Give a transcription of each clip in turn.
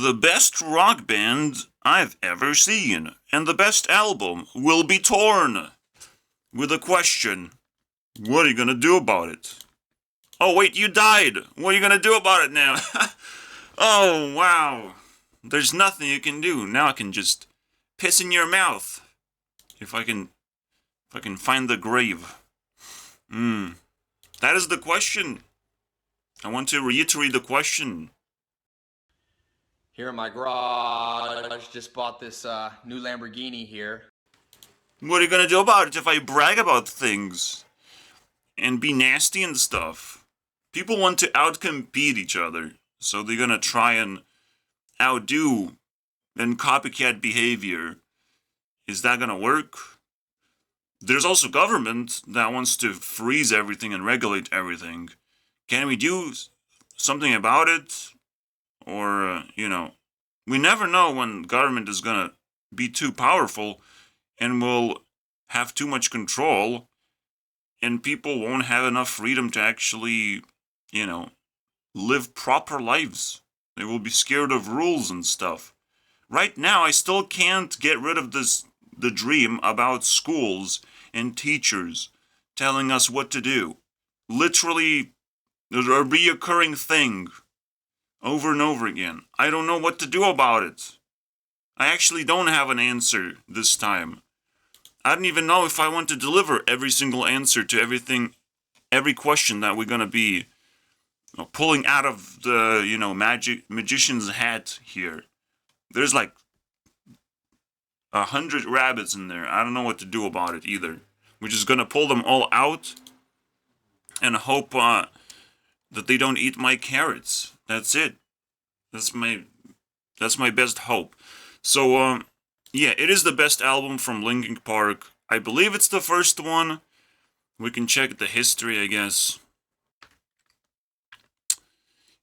The best rock band I've ever seen, and the best album will be torn. With a question. What are you gonna do about it? Oh wait, you died! What are you gonna do about it now? Oh wow. There's nothing you can do. Now I can just piss in your mouth. If I can find the grave. That is the question. I want to reiterate the question. Here in my garage, just bought this new Lamborghini here. What are you gonna do about it if I brag about things? And be nasty and stuff? People want to outcompete each other, so they're gonna try and outdo and copycat behavior. Is that gonna work? There's also government that wants to freeze everything and regulate everything. Can we do something about it? Or, we never know when government is gonna be too powerful and will have too much control, and people won't have enough freedom to actually, live proper lives. They will be scared of rules and stuff. Right now, I still can't get rid of the dream about schools and teachers telling us what to do. Literally, a reoccurring thing. Over and over again. I don't know what to do about it. I actually don't have an answer this time. I don't even know if I want to deliver every single answer to every question that we're gonna be pulling out of the, magician's hat here. There's like 100 rabbits in there. I don't know what to do about it either. We're just gonna pull them all out and hope that they don't eat my carrots. That's it. That's my best hope. So, yeah, it is the best album from Linkin Park. I believe it's the first one. We can check the history, I guess.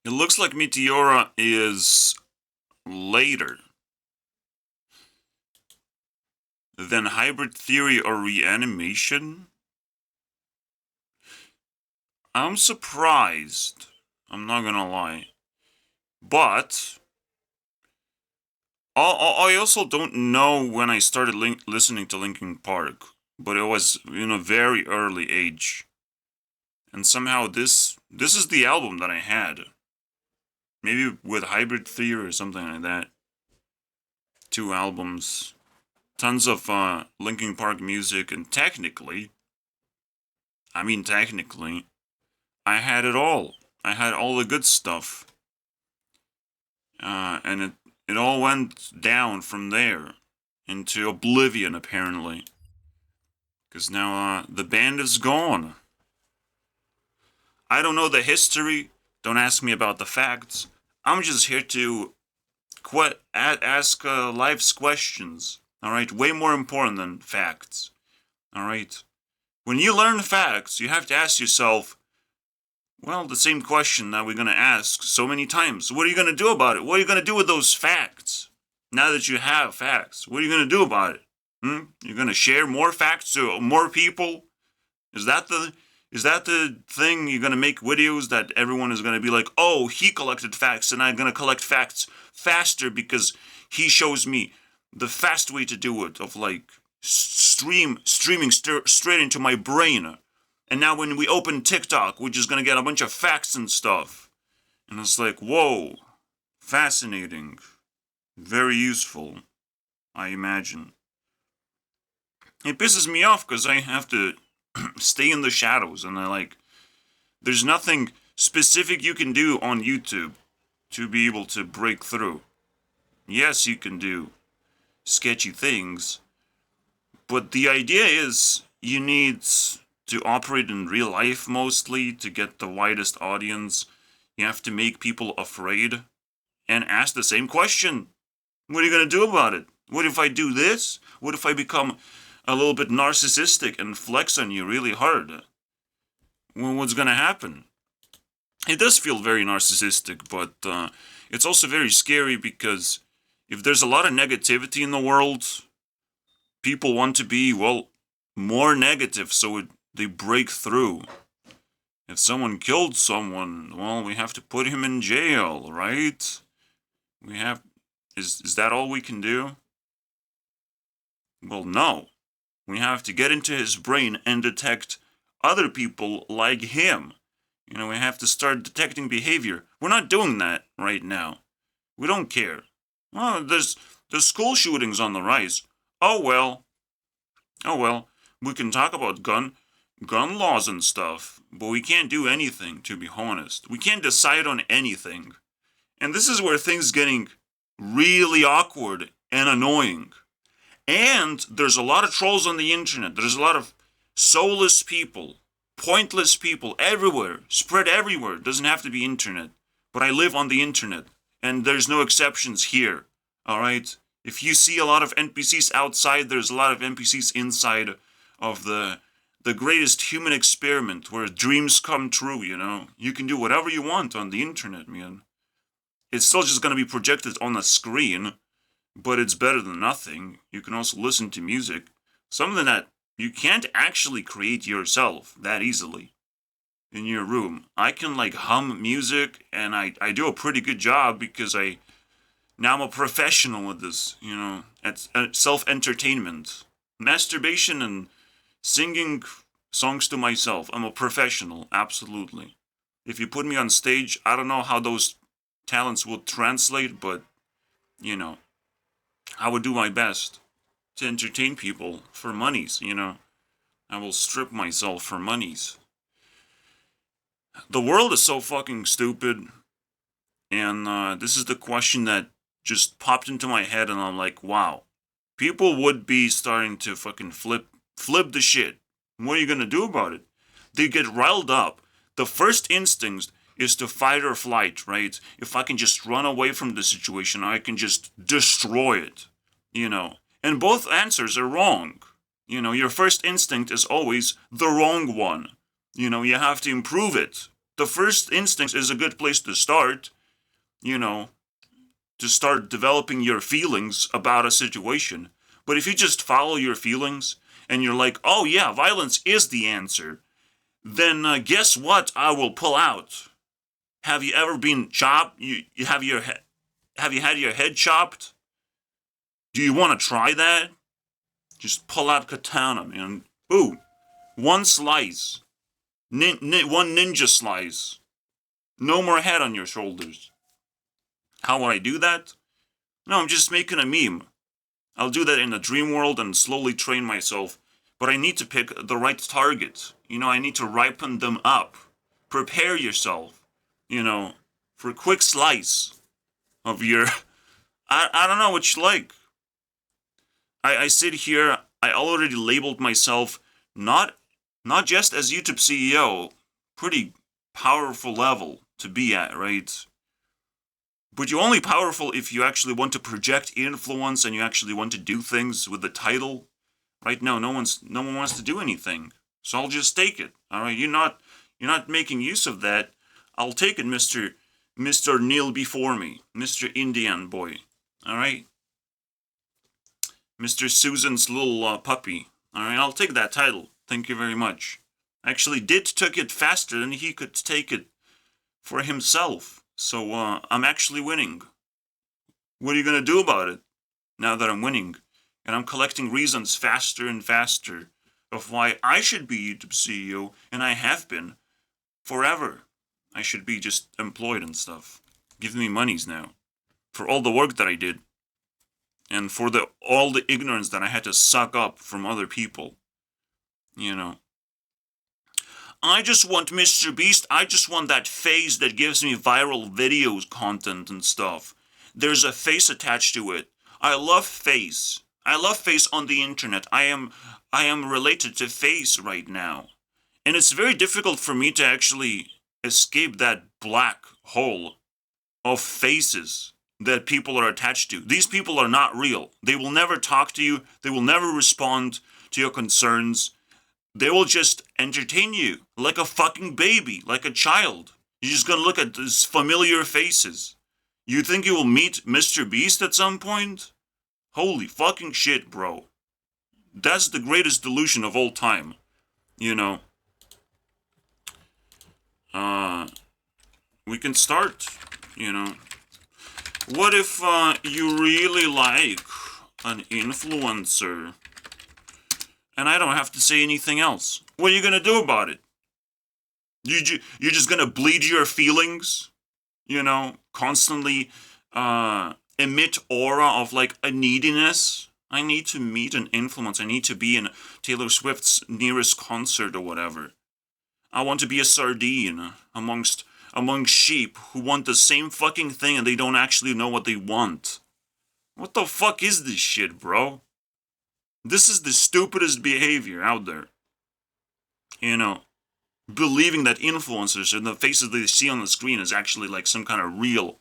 It looks like Meteora is later than Hybrid Theory or Reanimation. I'm surprised. I'm not gonna lie. But I also don't know when I started listening to Linkin Park, but it was in a very early age. And somehow this is the album that I had. Maybe with Hybrid Theory or something like that. 2 albums. Tons of Linkin Park music, and technically, I had it all. I had all the good stuff. And it all went down from there into oblivion, apparently. Because now the band is gone. I don't know the history. Don't ask me about the facts. I'm just here to ask life's questions. Alright? Way more important than facts. Alright? When you learn facts, you have to ask yourself, well, the same question that we're going to ask so many times. What are you going to do about it? What are you going to do with those facts? Now that you have facts, what are you going to do about it? You're going to share more facts to more people? Is that the thing? You're going to make videos that everyone is going to be like, oh, he collected facts and I'm going to collect facts faster because he shows me the fast way to do it, of like streaming straight into my brain. And now when we open TikTok, we're just gonna get a bunch of facts and stuff. And it's like, whoa, fascinating. Very useful, I imagine. It pisses me off because I have to stay in the shadows, and there's nothing specific you can do on YouTube to be able to break through. Yes, you can do sketchy things, but the idea is you need to operate in real life mostly to get the widest audience. You have to make people afraid and ask the same question. What are you going to do about it? What if I do this? What if I become a little bit narcissistic and flex on you really hard? Well, what's going to happen? It does feel very narcissistic, but it's also very scary because if there's a lot of negativity in the world, people want to be, more negative so they break through. If someone killed someone, well, we have to put him in jail, right? Is that all we can do? Well, no. We have to get into his brain and detect other people like him. You know, we have to start detecting behavior. We're not doing that right now. We don't care. Oh, there's school shootings on the rise. Oh well. Oh well. We can talk about gun laws and stuff, but we can't do anything, to be honest. We can't decide on anything. And this is where things getting really awkward and annoying. And there's a lot of trolls on the internet. There's a lot of soulless people, pointless people everywhere, spread everywhere. It doesn't have to be internet. But I live on the internet, and there's no exceptions here. All right? If you see a lot of NPCs outside, there's a lot of NPCs inside of the greatest human experiment where dreams come true, you know? You can do whatever you want on the internet, man. It's still just going to be projected on the screen, but it's better than nothing. You can also listen to music, something that you can't actually create yourself that easily in your room. I can like hum music, and I do a pretty good job because now I'm a professional with this, you know, at self-entertainment. Masturbation and singing songs to myself. I'm a professional, absolutely. If you put me on stage, I don't know how those talents would translate, but, you know, I would do my best to entertain people for monies, you know. I will strip myself for monies. The world is so fucking stupid, and this is the question that just popped into my head, and I'm like, wow. People would be starting to fucking flip the shit. What are you gonna do about it? They get riled up. The first instinct is to fight or flight, right? If I can just run away from the situation, I can just destroy it, you know. And both answers are wrong. You know, your first instinct is always the wrong one. You know, you have to improve it. The first instinct is a good place to start, you know, to start developing your feelings about a situation. But if you just follow your feelings and you're like, oh yeah, violence is the answer, then guess what I will pull out? Have you ever been chopped? Have you had your head chopped? Do you want to try that? Just pull out katana, man. Boom. One slice. One ninja slice. No more head on your shoulders. How would I do that? No, I'm just making a meme. I'll do that in a dream world and slowly train myself. But I need to pick the right target. You know, I need to ripen them up. Prepare yourself, you know, for a quick slice of your... I don't know what you like. I sit here, I already labeled myself not just as YouTube CEO, pretty powerful level to be at, right? But you're only powerful if you actually want to project influence and you actually want to do things with the title. Right now, no one wants to do anything. So I'll just take it. All right, you're not making use of that. I'll take it, Mr. Kneel before me, Mr. Indian boy. All right, Mr. Susan's little puppy. All right, I'll take that title. Thank you very much. I actually took it faster than he could take it for himself. So I'm actually winning. What are you gonna do about it now that I'm winning? And I'm collecting reasons faster and faster of why I should be YouTube CEO, and I have been forever. I should be just employed and stuff. Give me monies now for all the work that I did, and for all the ignorance that I had to suck up from other people. You know. I just want Mr. Beast. I just want that face that gives me viral videos content and stuff. There's a face attached to it. I love face. I love face on the internet. I am related to face right now. And it's very difficult for me to actually escape that black hole of faces that people are attached to. These people are not real. They will never talk to you. They will never respond to your concerns. They will just entertain you like a fucking baby, like a child. You're just gonna look at these familiar faces. You think you will meet Mr. Beast at some point? Holy fucking shit, bro. That's the greatest delusion of all time. You know. We can start, you know. What if you really like an influencer and I don't have to say anything else? What are you gonna do about it? You're just gonna bleed your feelings, constantly emit aura of like a neediness. I need to meet an influencer. I need to be in Taylor Swift's nearest concert or whatever. I want to be a sardine among sheep who want the same fucking thing and they don't actually know what they want. What the fuck is this shit, bro? This is the stupidest behavior out there. Believing that influencers and the faces they see on the screen is actually like some kind of real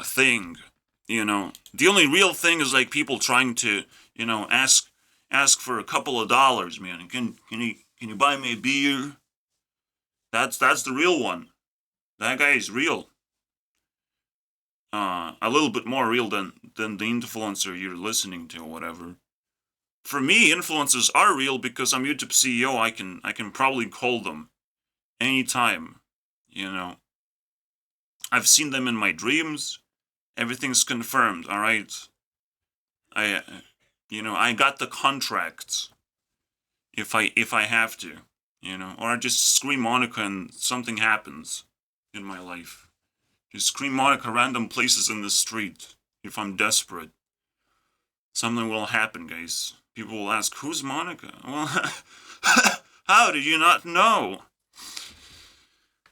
thing. The only real thing is like people trying to, ask for a couple of dollars, man. Can you buy me a beer? That's the real one. That guy is real. A little bit more real than the influencer you're listening to or whatever. For me, influencers are real because I'm YouTube CEO. I can probably call them anytime. I've seen them in my dreams. Everything's confirmed. All right. I got the contracts. If I have to, or I just scream Monica and something happens in my life. Just scream Monica random places in the street if I'm desperate. Something will happen, guys. People will ask, who's Monica? Well, how did you not know?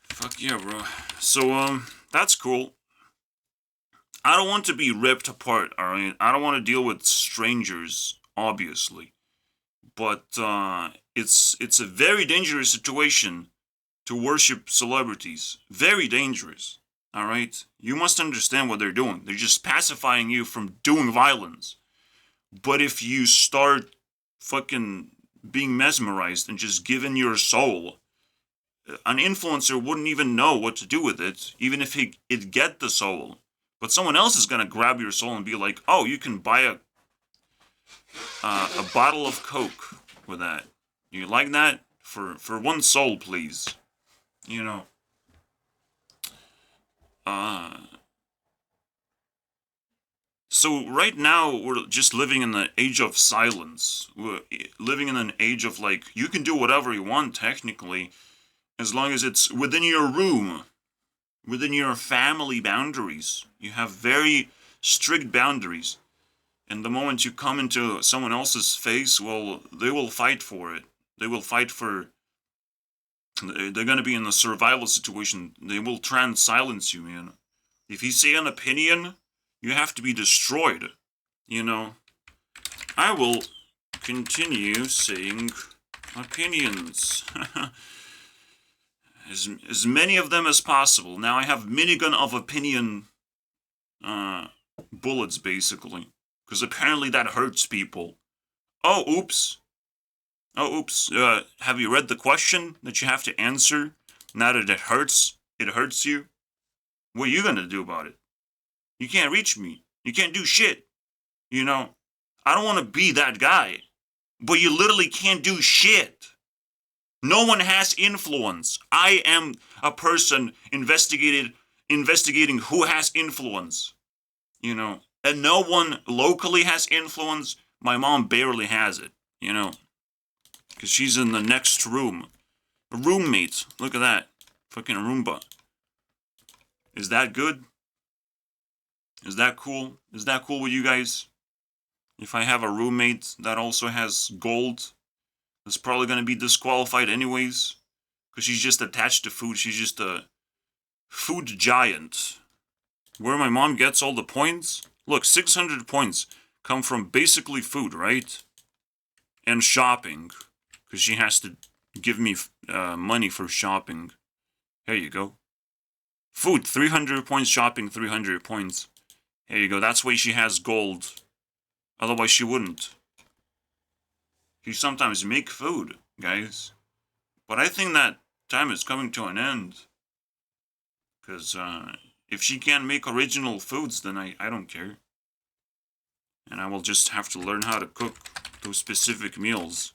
Fuck yeah, bro. So, that's cool. I don't want to be ripped apart, alright? I don't want to deal with strangers, obviously. But, it's a very dangerous situation to worship celebrities. Very dangerous, alright? You must understand what they're doing. They're just pacifying you from doing violence. But if you start fucking being mesmerized and just giving your soul, an influencer wouldn't even know what to do with it, even if it'd get the soul. But someone else is gonna grab your soul and be like, "Oh, you can buy a bottle of Coke with that. You like that? For one soul, please." You know. Uh, So right now we're just living in the age of silence. We're living in an age of like you can do whatever you want technically, as long as it's within your room, within your family boundaries. You have very strict boundaries. And the moment you come into someone else's face, well, they will fight for it. They will fight for. They're gonna be in a survival situation. They will try and silence you, man. If you say an opinion, you have to be destroyed. I will continue saying opinions. as many of them as possible. Now I have minigun of opinion bullets, basically. Because apparently that hurts people. Oh, oops. Oh, oops. Have you read the question that you have to answer? Now that it hurts you? What are you gonna do about it? You can't reach me. You can't do shit. I don't want to be that guy. But you literally can't do shit. No one has influence. I am a person investigating who has influence. And no one locally has influence. My mom barely has it, because she's in the next room. A roommate. Look at that. Fucking Roomba. Is that good? Is that cool? Is that cool with you guys? If I have a roommate that also has gold, that's probably going to be disqualified anyways. Because she's just attached to food. She's just a food giant. Where my mom gets all the points? Look, 600 points come from basically food, right? And shopping. Because she has to give me money for shopping. Here you go. Food, 300 points. Shopping, 300 points. Here you go. That's why she has gold. Otherwise she wouldn't. She sometimes make food, guys. But I think that time is coming to an end. Because if she can't make original foods, then I don't care. And I will just have to learn how to cook those specific meals.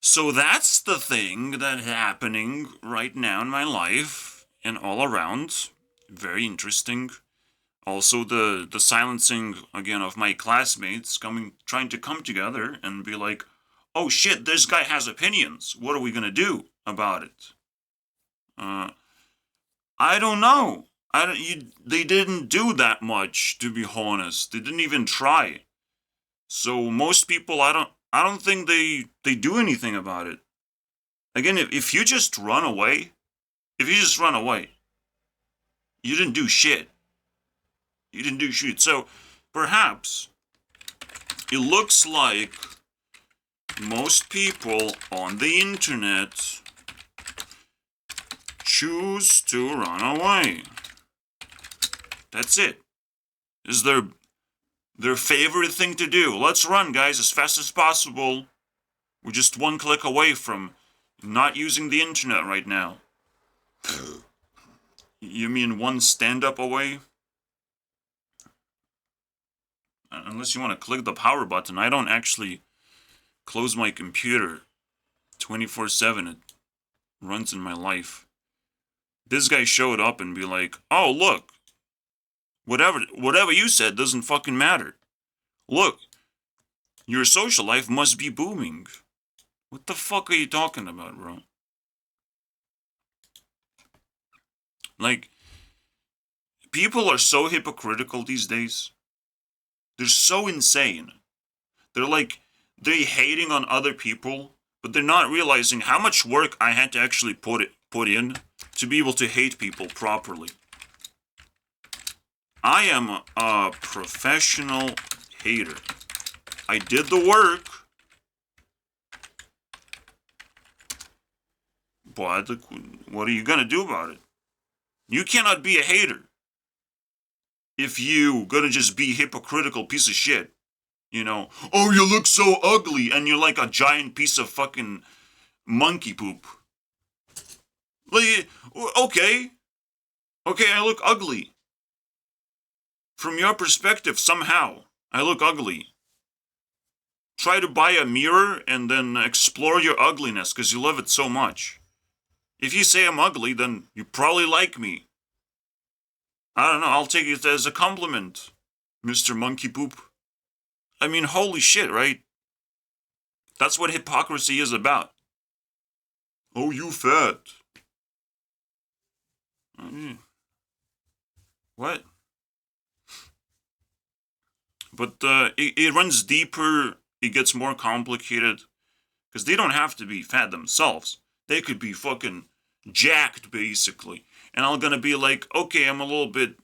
So that's the thing that's happening right now in my life. and all around, very interesting. Also, the silencing again of my classmates trying to come together and be like, "Oh shit, this guy has opinions. What are we gonna do about it?" Uh, I don't know. They didn't do that much, to be honest. They didn't even try. So most people, I don't think they do anything about it. Again, if you just run away, if you just run away, you didn't do shit. You didn't do shit. So perhaps it looks like most people on the internet choose to run away. That's it. Is their favorite thing to do. Let's run, guys, as fast as possible. We're just one click away from not using the internet right now. You mean one stand-up away? Unless you want to click the power button. I don't actually close my computer 24/7. It runs in my life. This guy showed up and be like, "Oh, look. Whatever you said doesn't fucking matter. Look, your social life must be booming." What the fuck are you talking about, bro? Like, people are so hypocritical these days. They're so insane. They're hating on other people, but they're not realizing how much work I had to actually put in to be able to hate people properly. I am a professional hater. I did the work, but what are you gonna do about it? You cannot be a hater if you gonna just be a hypocritical piece of shit. You know, "Oh, you look so ugly," and you're like a giant piece of fucking monkey poop. Like, okay, I look ugly. From your perspective, somehow, I look ugly. Try to buy a mirror and then explore your ugliness because you love it so much. If you say I'm ugly, then you probably like me. I don't know, I'll take it as a compliment, Mr. Monkey Poop. I mean, holy shit, right? That's what hypocrisy is about. "Oh, you fat." What? But it runs deeper, it gets more complicated, because they don't have to be fat themselves. They could be fucking jacked, basically. And I'm gonna be like, okay, I'm a little bit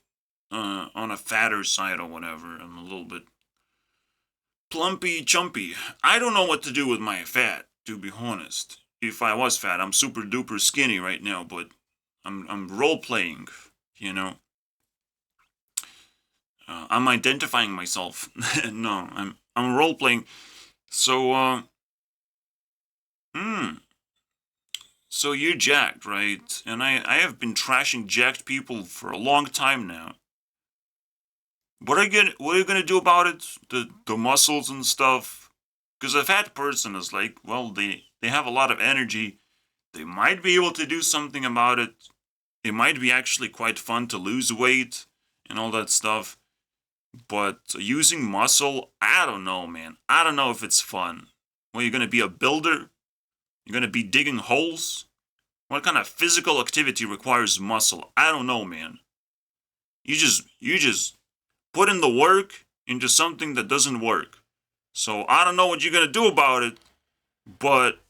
on a fatter side or whatever. I'm a little bit plumpy, chumpy. I don't know what to do with my fat, to be honest. If I was fat, I'm super duper skinny right now, but I'm role playing, you know. I'm identifying myself. No, I'm role playing. So hmm. So you're jacked, right? And I have been trashing jacked people for a long time now. What are you gonna do about it? The muscles and stuff? Because a fat person is like, well, they have a lot of energy. They might be able to do something about it. It might be actually quite fun to lose weight and all that stuff. But using muscle, I don't know, man. I don't know if it's fun. Well, you're gonna be a builder? You're gonna be digging holes? What kind of physical activity requires muscle? I don't know, man. You just put in the work into something that doesn't work. So I don't know what you're gonna do about it, but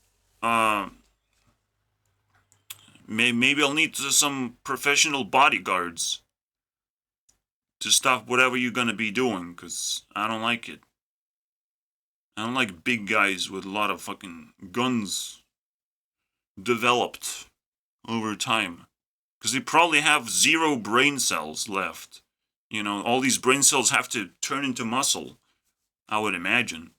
maybe I'll need some professional bodyguards to stop whatever you're gonna be doing, cause I don't like it. I don't like big guys with a lot of fucking guns developed over time. Because they probably have 0 brain cells left. You know, all these brain cells have to turn into muscle, I would imagine.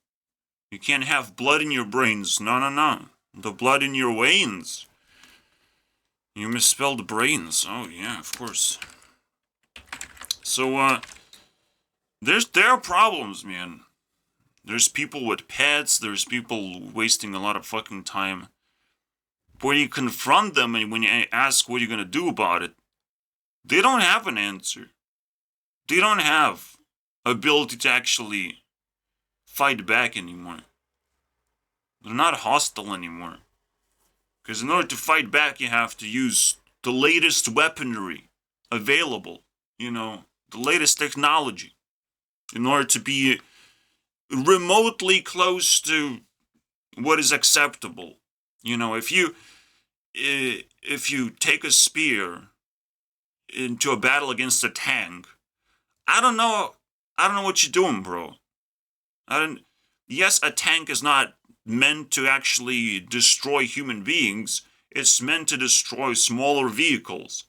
You can't have blood in your brains. No, no, no. The blood in your veins. You misspelled brains. Oh, yeah, of course. So, there are problems, man. There's people with pets. There's people wasting a lot of fucking time. when you confront them and when you ask what you're going to do about it, they don't have an answer. They don't have ability to actually fight back anymore. They're not hostile anymore. Because in order to fight back, you have to use the latest weaponry available. You know, the latest technology. In order to be remotely close to what is acceptable. You know, if you take a spear into a battle against a tank, I don't know what you're doing, bro. Yes, a tank is not meant to actually destroy human beings. It's meant to destroy smaller vehicles.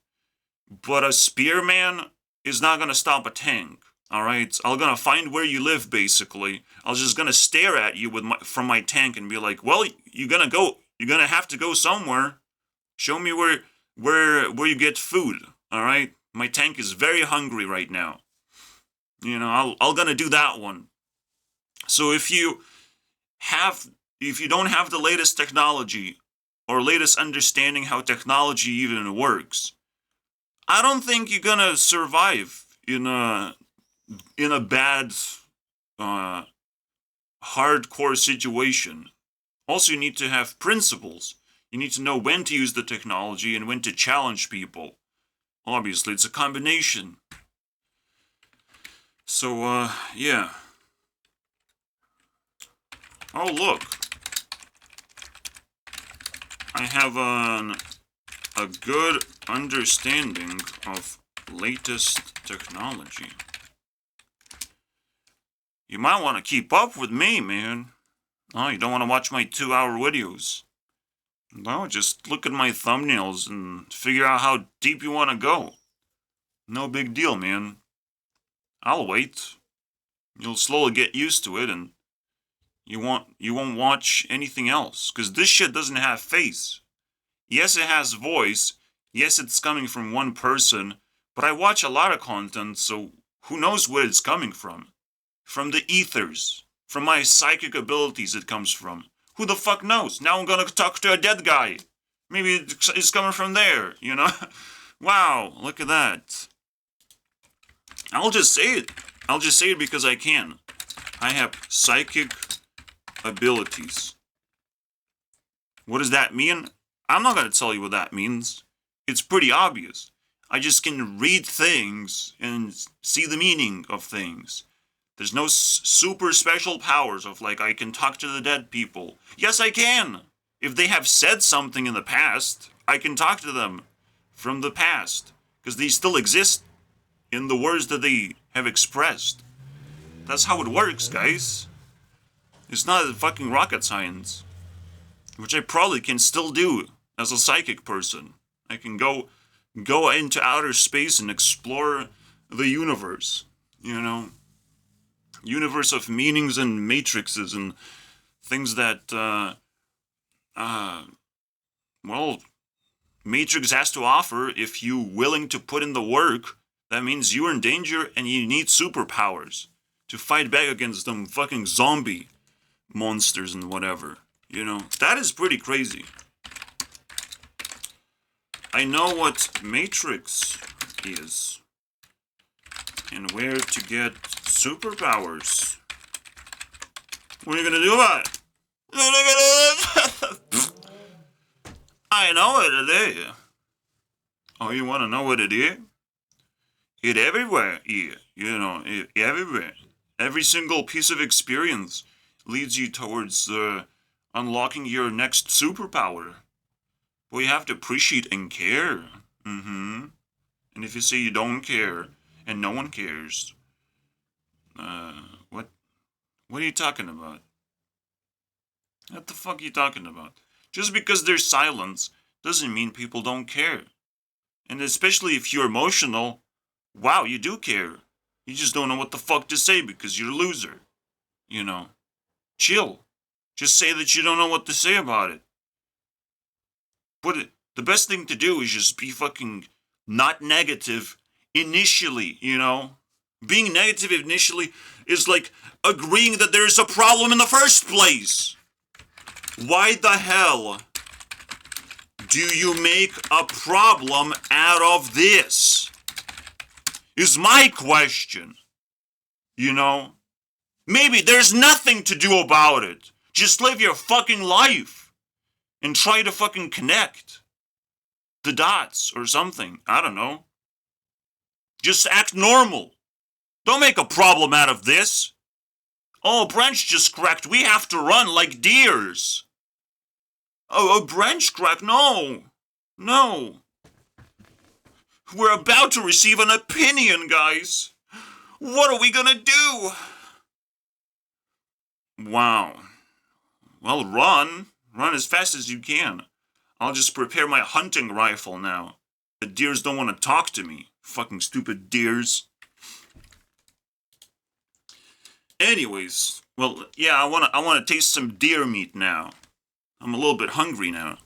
But a spearman is not gonna stop a tank. All right, I'm gonna find where you live. Basically, I was just gonna stare at you from my tank and be like, "Well, you're gonna have to go somewhere. Show me where you get food." All right, my tank is very hungry right now. You know, I'm gonna do that one. So if you don't have the latest technology or latest understanding how technology even works, I don't think you're gonna survive in a bad, hardcore situation. Also, you need to have principles. You need to know when to use the technology and when to challenge people. Obviously, it's a combination. So, yeah. Oh, look. I have a good understanding of latest technology. You might want to keep up with me, man. Oh, you don't want to watch my 2-hour videos. No, just look at my thumbnails and figure out how deep you want to go. No big deal, man. I'll wait. You'll slowly get used to it, and you won't watch anything else, because this shit doesn't have face. Yes, it has voice. Yes, it's coming from one person, but I watch a lot of content, so who knows where it's coming from? From the ethers. From my psychic abilities it comes from. Who the fuck knows? Now I'm gonna talk to a dead guy. Maybe it's coming from there, you know? Wow, look at that. I'll just say it. I'll just say it because I can. I have psychic abilities. What does that mean? I'm not going to tell you what that means. It's pretty obvious. I just can read things and see the meaning of things. There's no super special powers of like I can talk to the dead people. Yes, I can. If they have said something in the past, I can talk to them from the past. Because they still exist in the words that they have expressed. That's how it works, guys. It's not fucking rocket science. Which I probably can still do as a psychic person. I can go into outer space and explore the universe. You know? Universe of meanings and matrices and things that, well, Matrix has to offer. If you're willing to put in the work, that means you're in danger and you need superpowers to fight back against them fucking zombie monsters and whatever. You know, that is pretty crazy. I know what Matrix is and where to get superpowers. What are you gonna do about it? I know what it is. Oh, you wanna know what it is? It everywhere, yeah. You know, it everywhere. Every single piece of experience leads you towards unlocking your next superpower. But you have to appreciate and care. And if you say you don't care and no one cares, what are you talking about? What the fuck are you talking about? Just because there's silence doesn't mean people don't care. And especially if you're emotional, wow, you do care. You just don't know what the fuck to say because you're a loser. You know. Chill. Just say that you don't know what to say about it. But the best thing to do is just be fucking not negative initially, you know? Being negative initially is like agreeing that there's a problem in the first place. Why the hell do you make a problem out of this? Is my question. You know? Maybe there's nothing to do about it. Just live your fucking life. And try to fucking connect the dots or something. I don't know. Just act normal. Don't make a problem out of this. Oh, a branch just cracked. We have to run like deers. Oh, a branch cracked. No. No. We're about to receive an opinion, guys. What are we gonna do? Wow. Well, run. Run as fast as you can. I'll just prepare my hunting rifle now. The deers don't want to talk to me. Fucking stupid deers. Anyways, well, yeah, I wanna taste some deer meat now. I'm a little bit hungry now.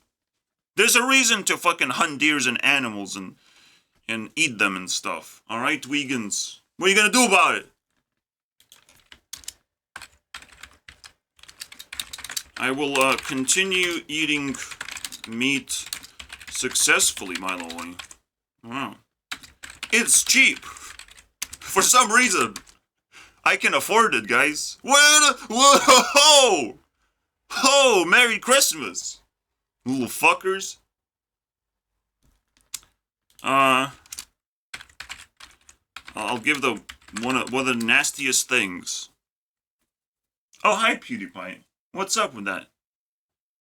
There's a reason to fucking hunt deers and animals and eat them and stuff. Alright, vegans? What are you gonna do about it? I will continue eating meat successfully, by the way. Wow. It's cheap. For some reason. I can afford it, guys. Whoa! Oh, Merry Christmas, little fuckers. I'll give the one of the nastiest things. Oh, hi, PewDiePie. What's up with that?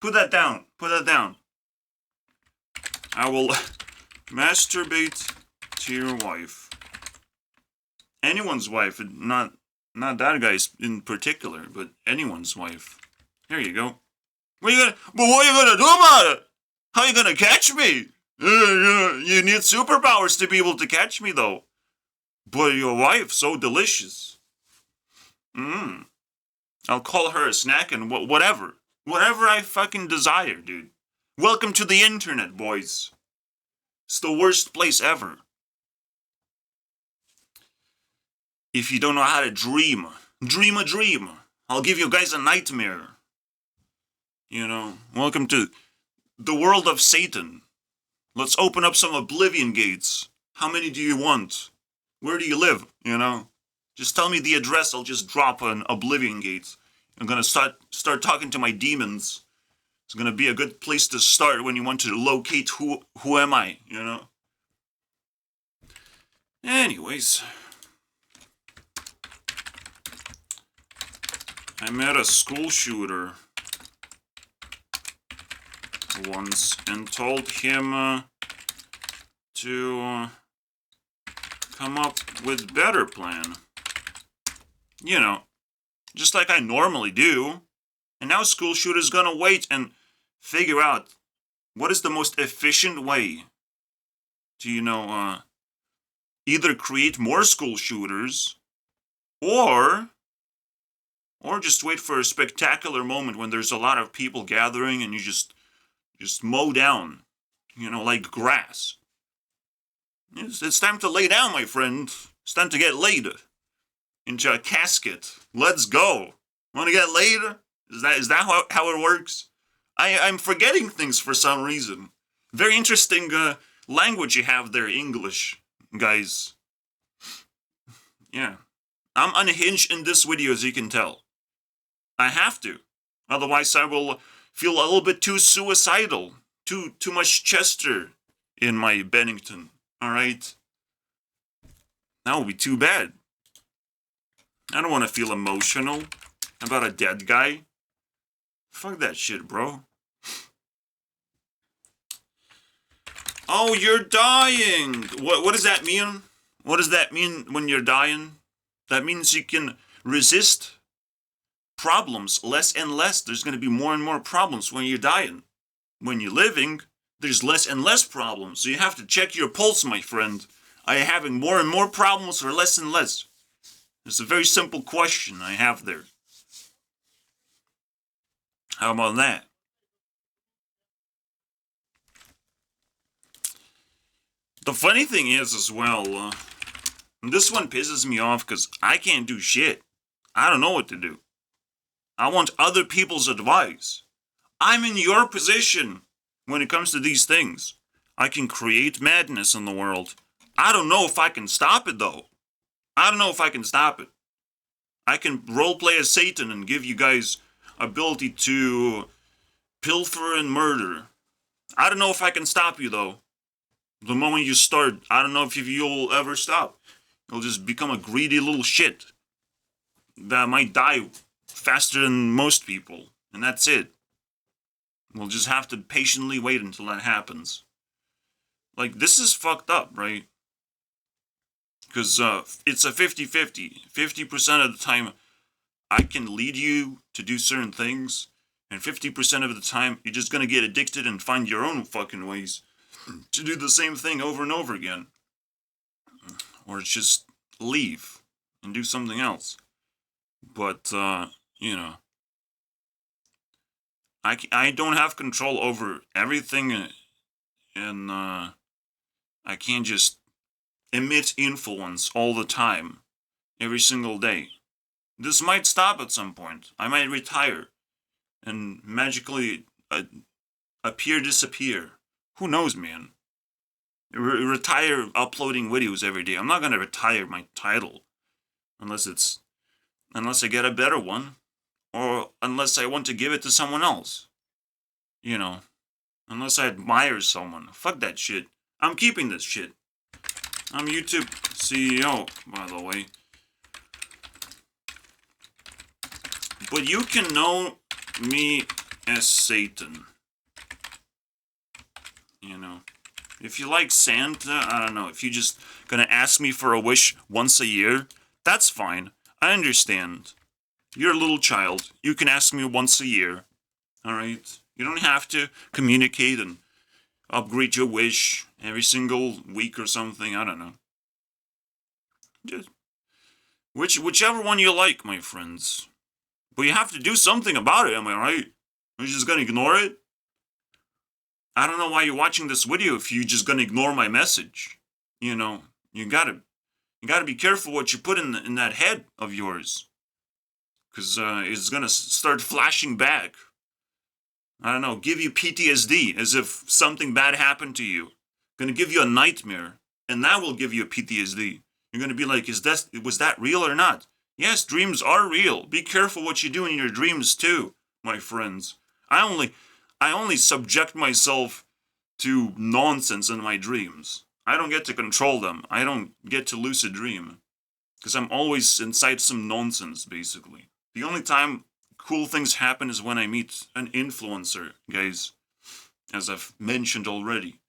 Put that down. Put that down. I will masturbate to your wife. Anyone's wife, not that guy's in particular, but anyone's wife. There you go. What are you gonna do about it? How are you gonna catch me? You need superpowers to be able to catch me, though. But your wife's so delicious. I'll call her a snack and whatever. Whatever I fucking desire, dude. Welcome to the internet, boys. It's the worst place ever. If you don't know how to dream a dream. I'll give you guys a nightmare. You know, welcome to the world of Satan. Let's open up some oblivion gates. How many do you want? Where do you live, you know? Just tell me the address, I'll just drop an oblivion gate. I'm gonna start talking to my demons. It's gonna be a good place to start when you want to locate who am I, you know? Anyways. I met a school shooter once and told him to come up with better plan. You know, just like I normally do. And now school shooter's gonna wait and figure out what is the most efficient way to, you know, either create more school shooters or just wait for a spectacular moment when there's a lot of people gathering and you just mow down, you know, like grass. It's time to lay down, my friend. It's time to get laid into a casket. Let's go. Want to get laid? Is that how it works? I'm forgetting things for some reason. Very interesting language you have there, English, guys. Yeah. I'm unhinged in this video, as you can tell. I have to. Otherwise, I will feel a little bit too suicidal. Too much Chester in my Bennington. Alright? That would be too bad. I don't want to feel emotional about a dead guy. Fuck that shit, bro. Oh, you're dying! What does that mean? What does that mean when you're dying? That means you can resist problems less and less. There's going to be more and more problems when you're dying. When you're living, there's less and less problems. So you have to check your pulse, my friend. Are you having more and more problems or less and less? It's a very simple question I have there. How about that? The funny thing is as well, this one pisses me off because I can't do shit. I don't know what to do. I want other people's advice. I'm in your position when it comes to these things. I can create madness in the world. I don't know if I can stop it, though. I don't know if I can stop it. I can roleplay as Satan and give you guys ability to pilfer and murder. I don't know if I can stop you, though. The moment you start, I don't know if you'll ever stop. You'll just become a greedy little shit that might die faster than most people, and that's it. We'll just have to patiently wait until that happens. Like, this is fucked up, right? Because it's a 50-50. 50% of the time, I can lead you to do certain things, and 50% of the time, you're just gonna get addicted and find your own fucking ways to do the same thing over and over again. Or just leave and do something else. But, you know, I don't have control over everything, and I can't just emit influence all the time, every single day. This might stop at some point. I might retire and magically disappear. Who knows, man? Retire uploading videos every day. I'm not gonna retire my title unless I get a better one, or unless I want to give it to someone else. You know, unless I admire someone. Fuck that shit. I'm keeping this shit. I'm YouTube CEO, by the way. But you can know me as Satan. You know. If you like Santa, I don't know. If you're just gonna ask me for a wish once a year, that's fine. I understand. You're a little child. You can ask me once a year. Alright? You don't have to communicate and upgrade your wish every single week or something. I don't know. Just whichever one you like, my friends. But you have to do something about it, am I right? Are you just gonna ignore it? I don't know why you're watching this video if you're just gonna ignore my message. You know, you gotta be careful what you put in that head of yours. Because it's gonna start flashing back. I don't know, give you PTSD, as if something bad happened to you. Gonna give you a nightmare, and that will give you a PTSD. You're gonna be like, was that real or not? Yes, dreams are real. Be careful what you do in your dreams too, my friends. I only subject myself to nonsense in my dreams. I don't get to control them. I don't get to lucid dream. Because I'm always inside some nonsense, basically. The only time cool things happen is when I meet an influencer, guys. As I've mentioned already.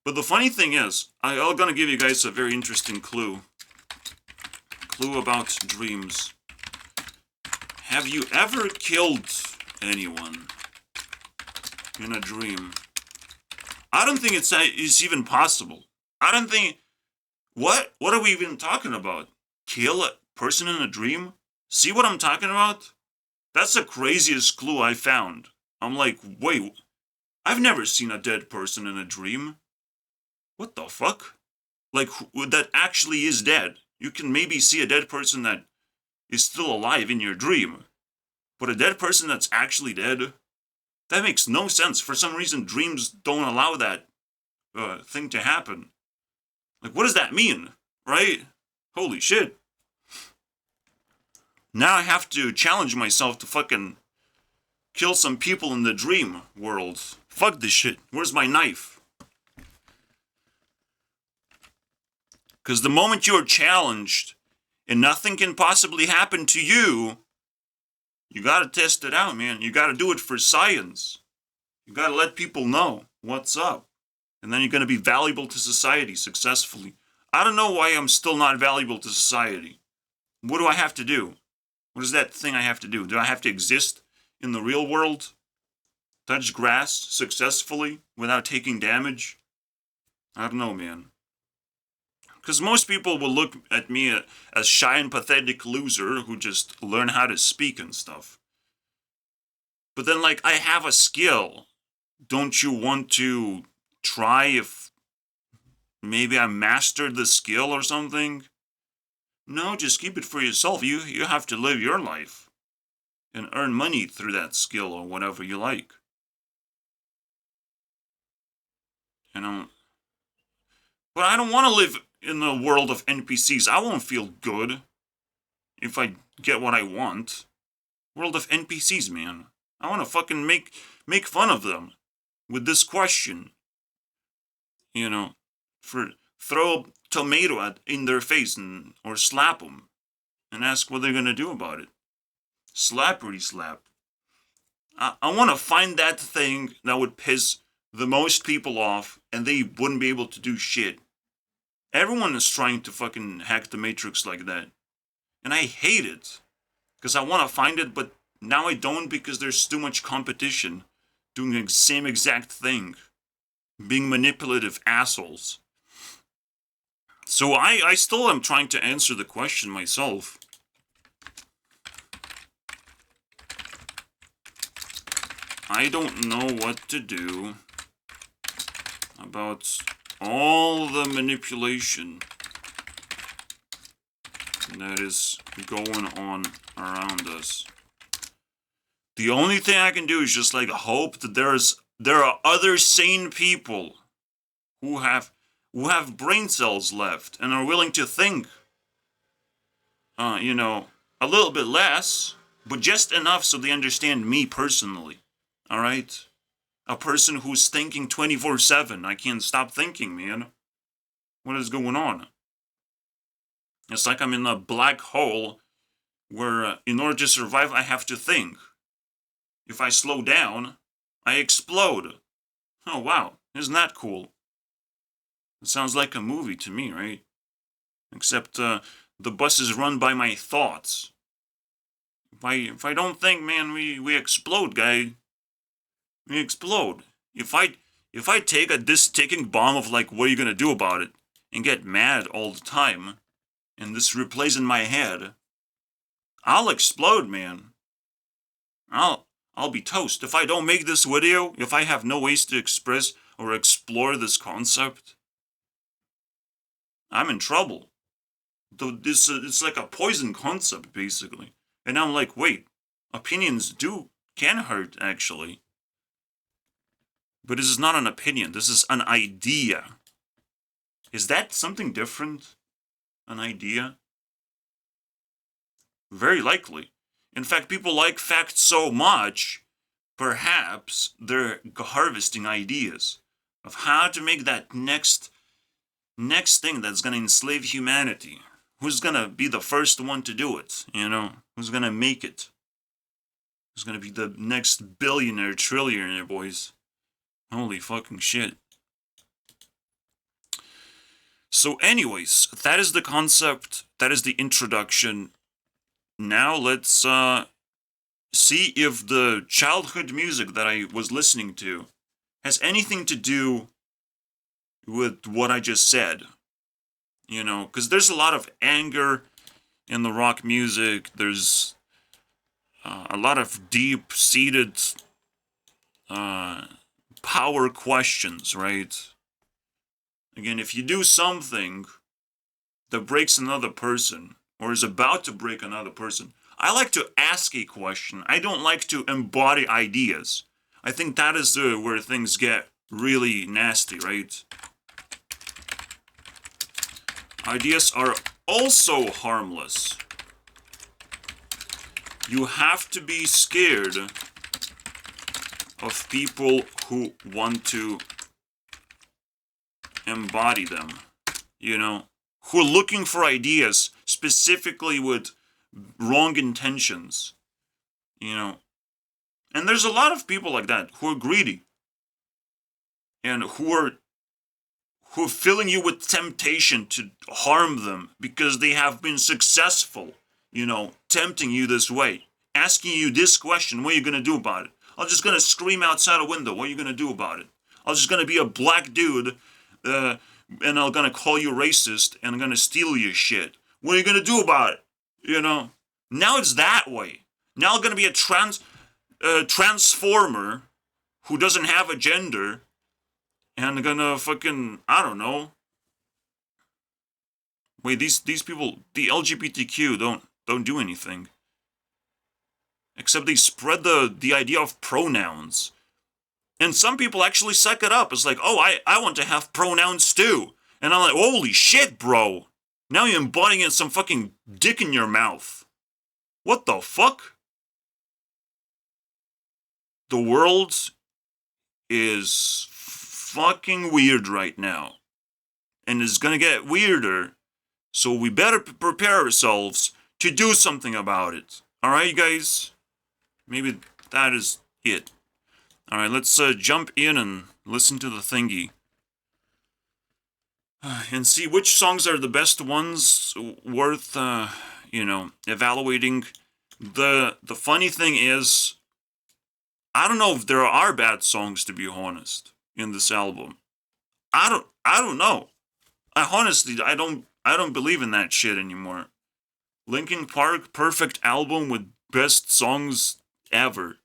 But the funny thing is, I'm gonna give you guys a very interesting clue. Clue about dreams. Have you ever killed anyone in a dream? I don't think it's even possible. I don't think... What are we even talking about? Kill a person in a dream? See what I'm talking about? That's the craziest clue I found. I'm like, wait, I've never seen a dead person in a dream. What the fuck? Like, that actually is dead. You can maybe see a dead person that is still alive in your dream. But a dead person that's actually dead? That makes no sense. For some reason, dreams don't allow that thing to happen. Like, what does that mean? Right? Holy shit. Now I have to challenge myself to fucking kill some people in the dream world. Fuck this shit. Where's my knife? Because the moment you're challenged and nothing can possibly happen to you, you gotta test it out, man. You gotta do it for science. You gotta let people know what's up. And then you're gonna be valuable to society successfully. I don't know why I'm still not valuable to society. What do I have to do? What is that thing I have to do? Do I have to exist in the real world? Touch grass successfully without taking damage? I don't know, man. Because most people will look at me as shy and pathetic loser who just learn how to speak and stuff. But then, like, I have a skill. Don't you want to try if maybe I mastered the skill or something? No, just keep it for yourself. You have to live your life and earn money through that skill or whatever you like. You know, but I don't want to live in a world of NPCs. I won't feel good if I get what I want. World of NPCs, man. I want to fucking make fun of them with this question. You know, for throw a tomato in their face or slap them and ask what they're gonna do about it. Slappery slap. I want to find that thing that would piss the most people off and they wouldn't be able to do shit. Everyone is trying to fucking hack the Matrix like that. And I hate it. Because I want to find it, but now I don't because there's too much competition doing the same exact thing. Being manipulative assholes. So I still am trying to answer the question myself. I don't know what to do about all the manipulation that is going on around us. The only thing I can do is just like hope that there are other sane people who have brain cells left and are willing to think a little bit less, but just enough so they understand me personally. All right? A person who's thinking 24/7. I can't stop thinking, man. What is going on? It's like I'm in a black hole where in order to survive, I have to think. If I slow down, I explode. Oh, wow. Isn't that cool? It sounds like a movie to me, right? Except the bus is run by my thoughts. If I don't think, man, we explode, guy. We explode. If I take this ticking bomb of like, what are you gonna do about it, and get mad all the time, and this replays in my head, I'll explode, man. I'll be toast. If I don't make this video, if I have no ways to express or explore this concept, I'm in trouble. It's like a poison concept, basically. And I'm like, wait, opinions can hurt, actually. But this is not an opinion. This is an idea. Is that something different? An idea? Very likely. In fact, people like facts so much, perhaps they're harvesting ideas of how to make that next thing that's going to enslave humanity. Who's going to be the first one to do it, you know? Who's going to make it? Who's going to be the next billionaire, trillionaire, boys? Holy fucking shit. So anyways, that is the concept. That is the introduction. Now let's see if the childhood music that I was listening to has anything to do with what I just said. You know, because there's a lot of anger in the rock music. There's a lot of deep-seated power questions, right? Again, if you do something that breaks another person, or is about to break another person, I like to ask a question. I don't like to embody ideas. I think that is where things get really nasty, right? Ideas are also harmless. You have to be scared of people who want to embody them, you know, who are looking for ideas specifically with wrong intentions, you know. And there's a lot of people like that who are greedy and who are filling you with temptation to harm them because they have been successful, you know, tempting you this way, asking you this question, what are you going to do about it? I'm just going to scream outside a window, what are you going to do about it? I'm just going to be a black dude, and I'm going to call you racist, and I'm going to steal your shit. What are you going to do about it? You know? Now it's that way. Now I'm going to be a transformer who doesn't have a gender, and gonna fucking, I don't know. Wait, these people, the LGBTQ don't do anything. Except they spread the idea of pronouns. And some people actually suck it up. It's like, oh, I want to have pronouns too. And I'm like, holy shit, bro. Now you're embodying some fucking dick in your mouth. What the fuck? The world is fucking weird right now. And it's gonna get weirder. So we better prepare ourselves to do something about it. Alright, guys? Maybe that is it. Alright, let's jump in and listen to the thingy. And see which songs are the best ones worth, evaluating. The funny thing is, I don't know if there are bad songs, to be honest, in this album. I don't know. I don't believe in that shit anymore. Linkin Park, perfect album with best songs ever.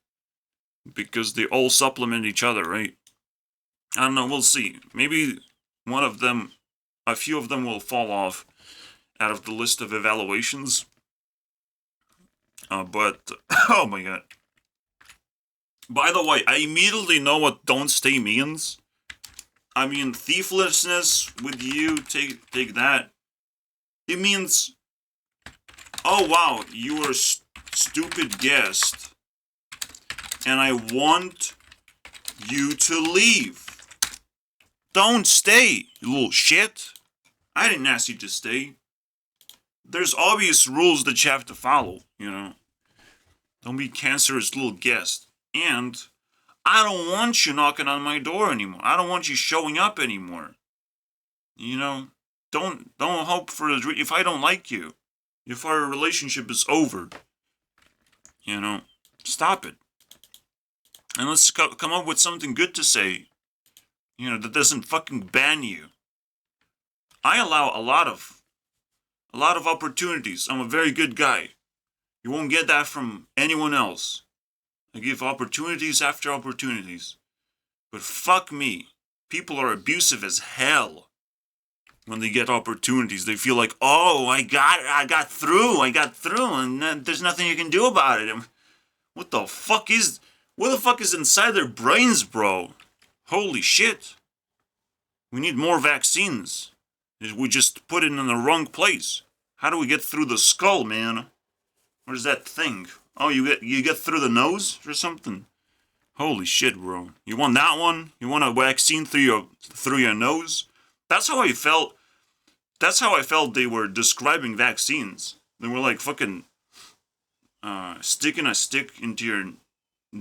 Because they all supplement each other, right? I don't know, we'll see. Maybe a few of them will fall off out of the list of evaluations. But, oh my god. By the way, I immediately know what don't stay means. I mean, thieflessness with you, take that. It means, oh wow, you were a stupid guest. And I want you to leave. Don't stay, you little shit. I didn't ask you to stay. There's obvious rules that you have to follow, you know. Don't be cancerous little guest. And I don't want you knocking on my door anymore. I don't want you showing up anymore. You know, don't hope for a if I don't like you, if our relationship is over, you know, stop it. And let's come up with something good to say, you know, that doesn't fucking ban you. I allow a lot of opportunities. I'm a very good guy. You won't get that from anyone else. I give opportunities after opportunities. But fuck me. People are abusive as hell when they get opportunities. They feel like, oh, I got through, and there's nothing you can do about it. What the fuck is inside their brains, bro? Holy shit. We need more vaccines. We just put it in the wrong place. How do we get through the skull, man? Where's that thing? Oh, you get through the nose or something? Holy shit, bro. You want that one? You want a vaccine through your nose? That's how I felt. That's how I felt they were describing vaccines. They were like fucking sticking a stick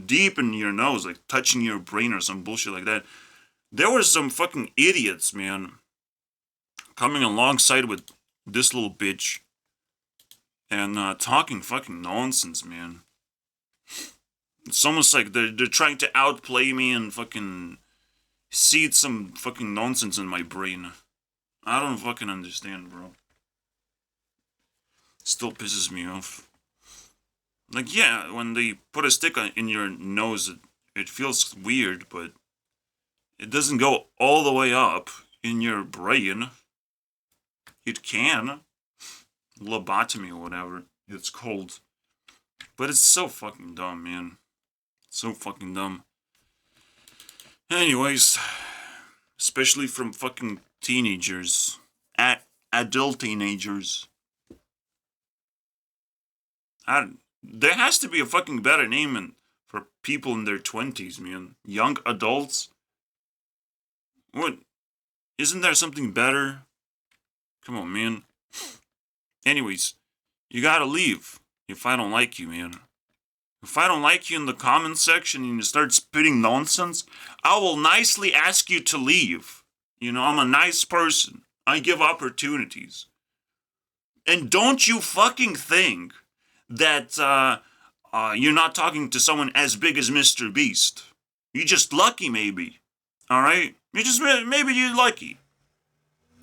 deep in your nose, like touching your brain or some bullshit like that. There were some fucking idiots, man, coming alongside with this little bitch and talking fucking nonsense, man. It's almost like they're trying to outplay me and fucking seed some fucking nonsense in my brain. I don't fucking understand, bro. Still pisses me off. Like, yeah, when they put a stick in your nose, it feels weird, but it doesn't go all the way up in your brain. It can. Lobotomy or whatever it's called. But it's so fucking dumb, man. So fucking dumb. Anyways, especially from fucking teenagers. Adult teenagers. There has to be a fucking better name for people in their 20s, man. Young adults? What? Isn't there something better? Come on, man. Anyways, you gotta leave if I don't like you, man. If I don't like you in the comments section and you start spitting nonsense, I will nicely ask you to leave. You know, I'm a nice person. I give opportunities. And don't you fucking think that you're not talking to someone as big as Mr. Beast. You're just lucky, maybe. Alright? Maybe you're lucky.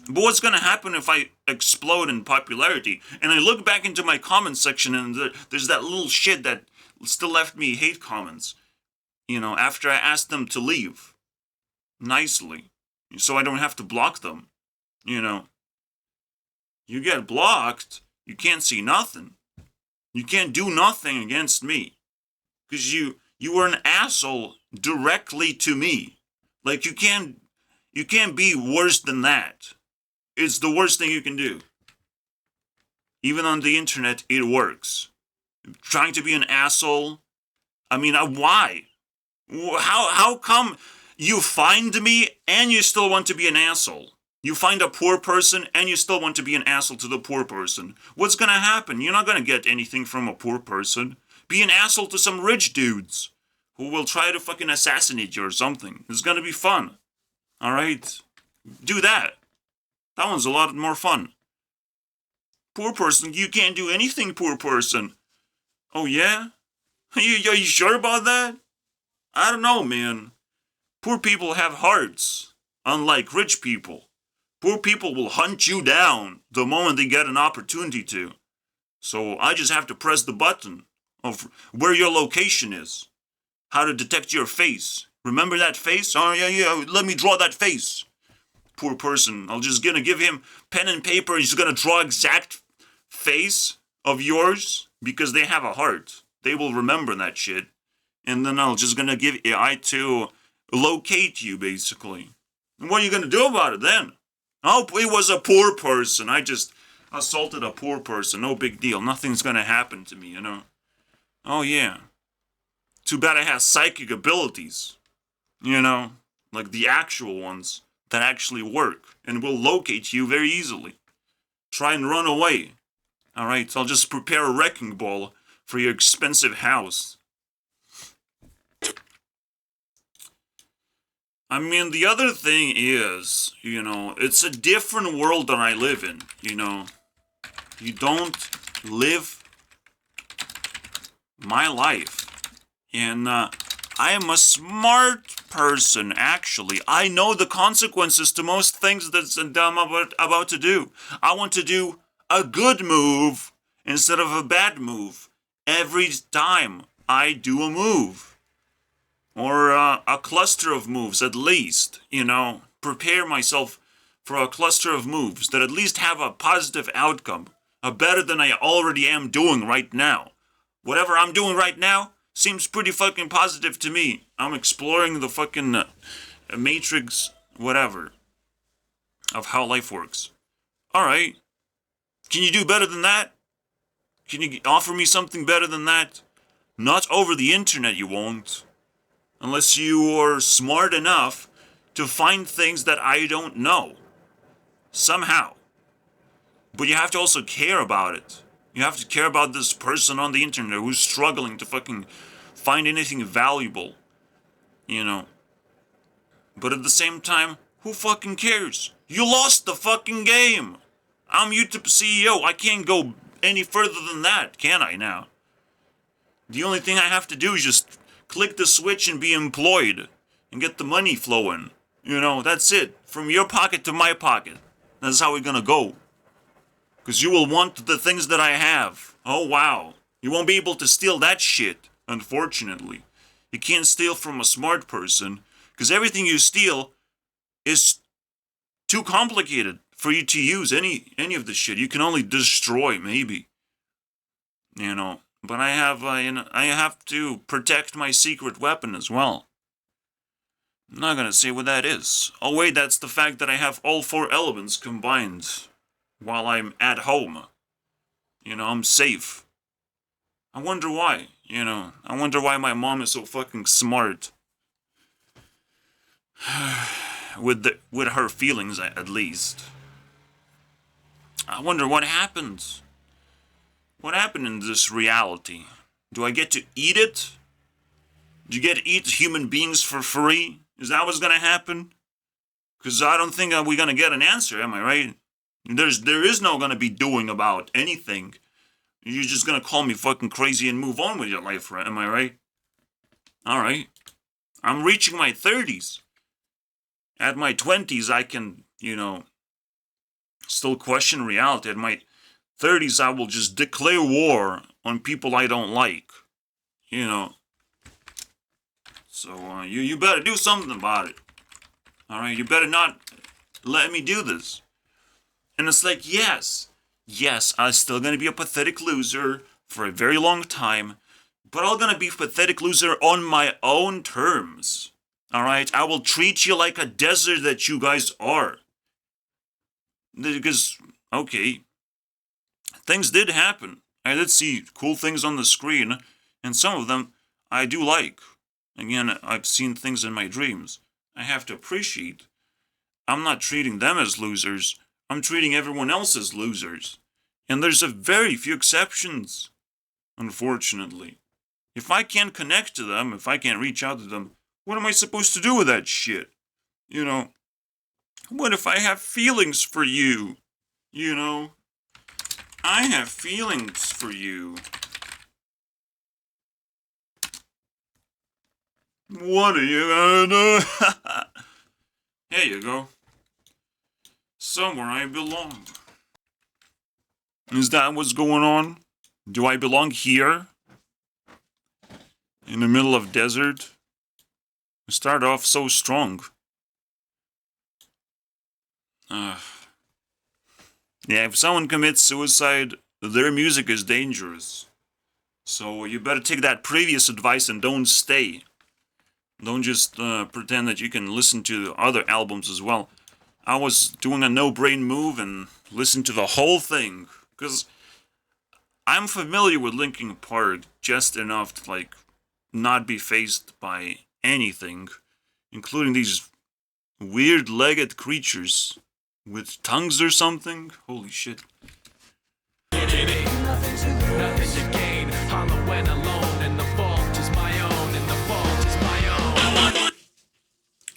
But what's gonna happen if I explode in popularity and I look back into my comments section and there's that little shit that still left me hate comments, you know, after I asked them to leave nicely, so I don't have to block them, you know. You get blocked, you can't see nothing. You can't do nothing against me, because you You were an asshole directly to me. Like, you can't be worse than that. It's the worst thing you can do. Even on the internet, it works. Trying to be an asshole. I mean, why? How come you find me and you still want to be an asshole? You find a poor person and you still want to be an asshole to the poor person. What's gonna happen? You're not gonna get anything from a poor person. Be an asshole to some rich dudes who will try to fucking assassinate you or something. It's gonna be fun. Alright? Do that. That one's a lot more fun. Poor person, you can't do anything, poor person. Oh yeah? Are you sure about that? I don't know, man. Poor people have hearts, unlike rich people. Poor people will hunt you down the moment they get an opportunity to. So I just have to press the button of where your location is. How to detect your face. Remember that face? Oh, yeah, let me draw that face. Poor person. I'm just gonna give him pen and paper. He's gonna draw exact face of yours because they have a heart. They will remember that shit. And then I'm just gonna give AI to locate you, basically. And what are you gonna do about it then? Oh, it was a poor person. I just assaulted a poor person. No big deal. Nothing's gonna happen to me, you know? Oh, yeah. Too bad I have psychic abilities. You know? Like the actual ones that actually work and will locate you very easily. Try and run away. Alright, I'll just prepare a wrecking ball for your expensive house. I mean, the other thing is, you know, it's a different world that I live in, you know. You don't live my life. And I am a smart person, actually. I know the consequences to most things that I'm about to do. I want to do a good move instead of a bad move every time I do a move. Or a cluster of moves, at least, you know. Prepare myself for a cluster of moves that at least have a positive outcome. Better than I already am doing right now. Whatever I'm doing right now seems pretty fucking positive to me. I'm exploring the fucking matrix, whatever, of how life works. Alright. Can you do better than that? Can you offer me something better than that? Not over the internet, you won't. Unless you are smart enough to find things that I don't know. Somehow. But you have to also care about it. You have to care about this person on the internet who's struggling to fucking find anything valuable. You know. But at the same time, who fucking cares? You lost the fucking game! I'm YouTube CEO. I can't go any further than that, can I now? The only thing I have to do is just click the switch and be employed and get the money flowing. You know, that's it. From your pocket to my pocket. That's how we're gonna go. Because you will want the things that I have. Oh, wow. You won't be able to steal that shit, unfortunately. You can't steal from a smart person because everything you steal is too complicated for you to use any of the shit. You can only destroy, maybe. You know. But I have to protect my secret weapon as well. I'm not gonna say what that is. Oh wait, that's the fact that I have all 4 elements combined while I'm at home. You know, I'm safe. I wonder why, you know. I wonder why my mom is so fucking smart. with her feelings, at least. I wonder what happens. What happened in this reality? Do I get to eat it? Do you get to eat human beings for free? Is that what's gonna happen? Because I don't think we're gonna get an answer, am I right? There is no gonna be doing about anything. You're just gonna call me fucking crazy and move on with your life, right? Am I right? Alright. I'm reaching my 30s. At my 20s, I can, you know, still question reality. At my 30s, I will just declare war on people I don't like. You know. So, you better do something about it. Alright, you better not let me do this. And it's like, yes, I'm still gonna be a pathetic loser for a very long time, But I'm gonna be pathetic loser on my own terms. Alright? I will treat you like a desert that you guys are. Because, okay, things did happen. I did see cool things on the screen, and some of them I do like. Again, I've seen things in my dreams. I have to appreciate. I'm not treating them as losers. I'm treating everyone else as losers. And there's a very few exceptions, unfortunately. If I can't connect to them, if I can't reach out to them, what am I supposed to do with that shit? You know, what if I have feelings for you? You know, I have feelings for you. What are you gonna do? Here you go. Somewhere I belong. Is that what's going on? Do I belong here? In the middle of desert? I start off so strong. Yeah, if someone commits suicide, their music is dangerous. So you better take that previous advice and don't stay. Don't just pretend that you can listen to other albums as well. I was doing a no-brain move and listened to the whole thing. Because I'm familiar with Linkin Park just enough to, like, not be fazed by anything. Including these weird-legged creatures with tongues or something. Holy shit. Nothing to gain, hollow and alone, and the fault is my own, and the fault is my own.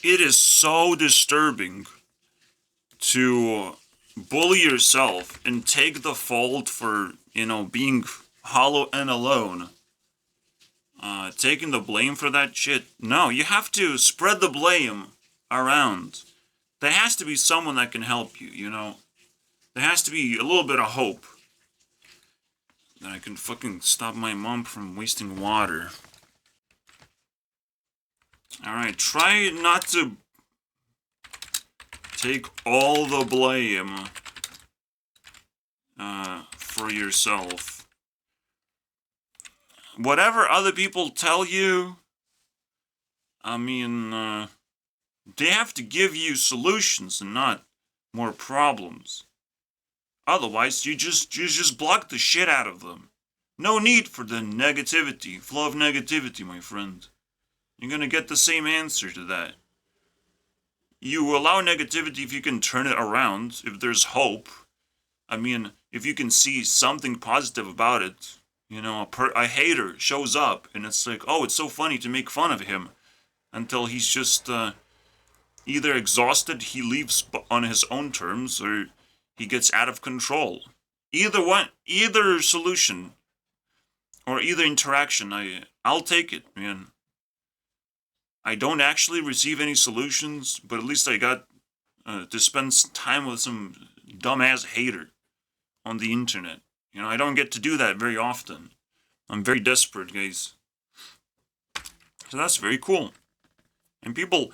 It is so disturbing to bully yourself and take the fault for, being hollow and alone. Taking the blame for that shit. No, you have to spread the blame around. There has to be someone that can help you, There has to be a little bit of hope. That I can fucking stop my mom from wasting water. Alright, try not to take all the blame for yourself. Whatever other people tell you, they have to give you solutions and not more problems. Otherwise, you just block the shit out of them. No need for the negativity, flow of negativity, my friend. You're gonna get the same answer to that. You allow negativity if you can turn it around, if there's hope. If you can see something positive about it. A hater shows up, and it's like, oh, it's so funny to make fun of him. Until he's just either exhausted, he leaves on his own terms, or he gets out of control. Either solution, or either interaction, I'll take it, man. I don't actually receive any solutions, but at least I got to spend time with some dumbass hater on the internet. I don't get to do that very often. I'm very desperate, guys. So that's very cool. And people,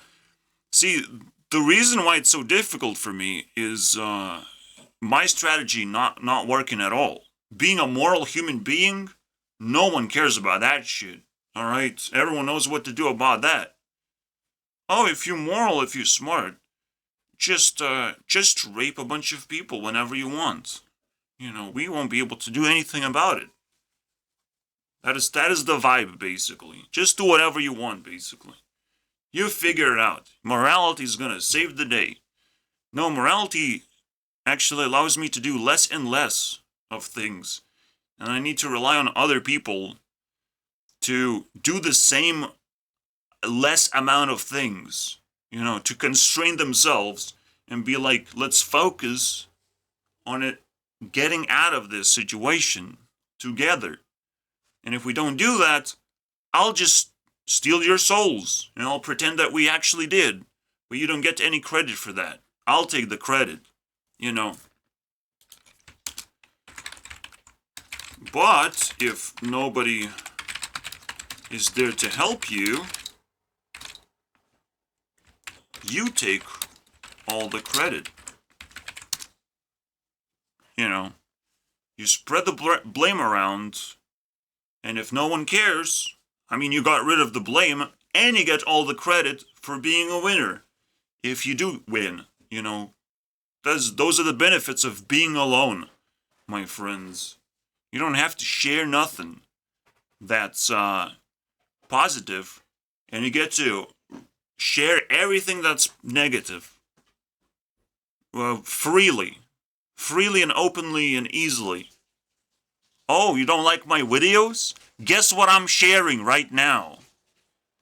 see, the reason why it's so difficult for me is my strategy not working at all. Being a moral human being, no one cares about that shit. Alright? Everyone knows what to do about that. Oh, if you're moral, if you're smart, just rape a bunch of people whenever you want. We won't be able to do anything about it. That is the vibe, basically. Just do whatever you want, basically. You figure it out. Morality is gonna save the day. No, morality actually allows me to do less and less of things. And I need to rely on other people to do the same less amount of things. To constrain themselves and be like, let's focus on it getting out of this situation together. And if we don't do that, I'll just steal your souls, and I'll pretend that we actually did. But you don't get any credit for that. I'll take the credit, But if nobody is there to help you, you take all the credit. You spread the blame around, And if no one cares, I mean, you got rid of the blame, and you get all the credit for being a winner. If you do win, you know. Those are the benefits of being alone, my friends. You don't have to share nothing that's positive, and you get to share everything that's negative. Freely and openly and easily. Oh, you don't like my videos? Guess what I'm sharing right now?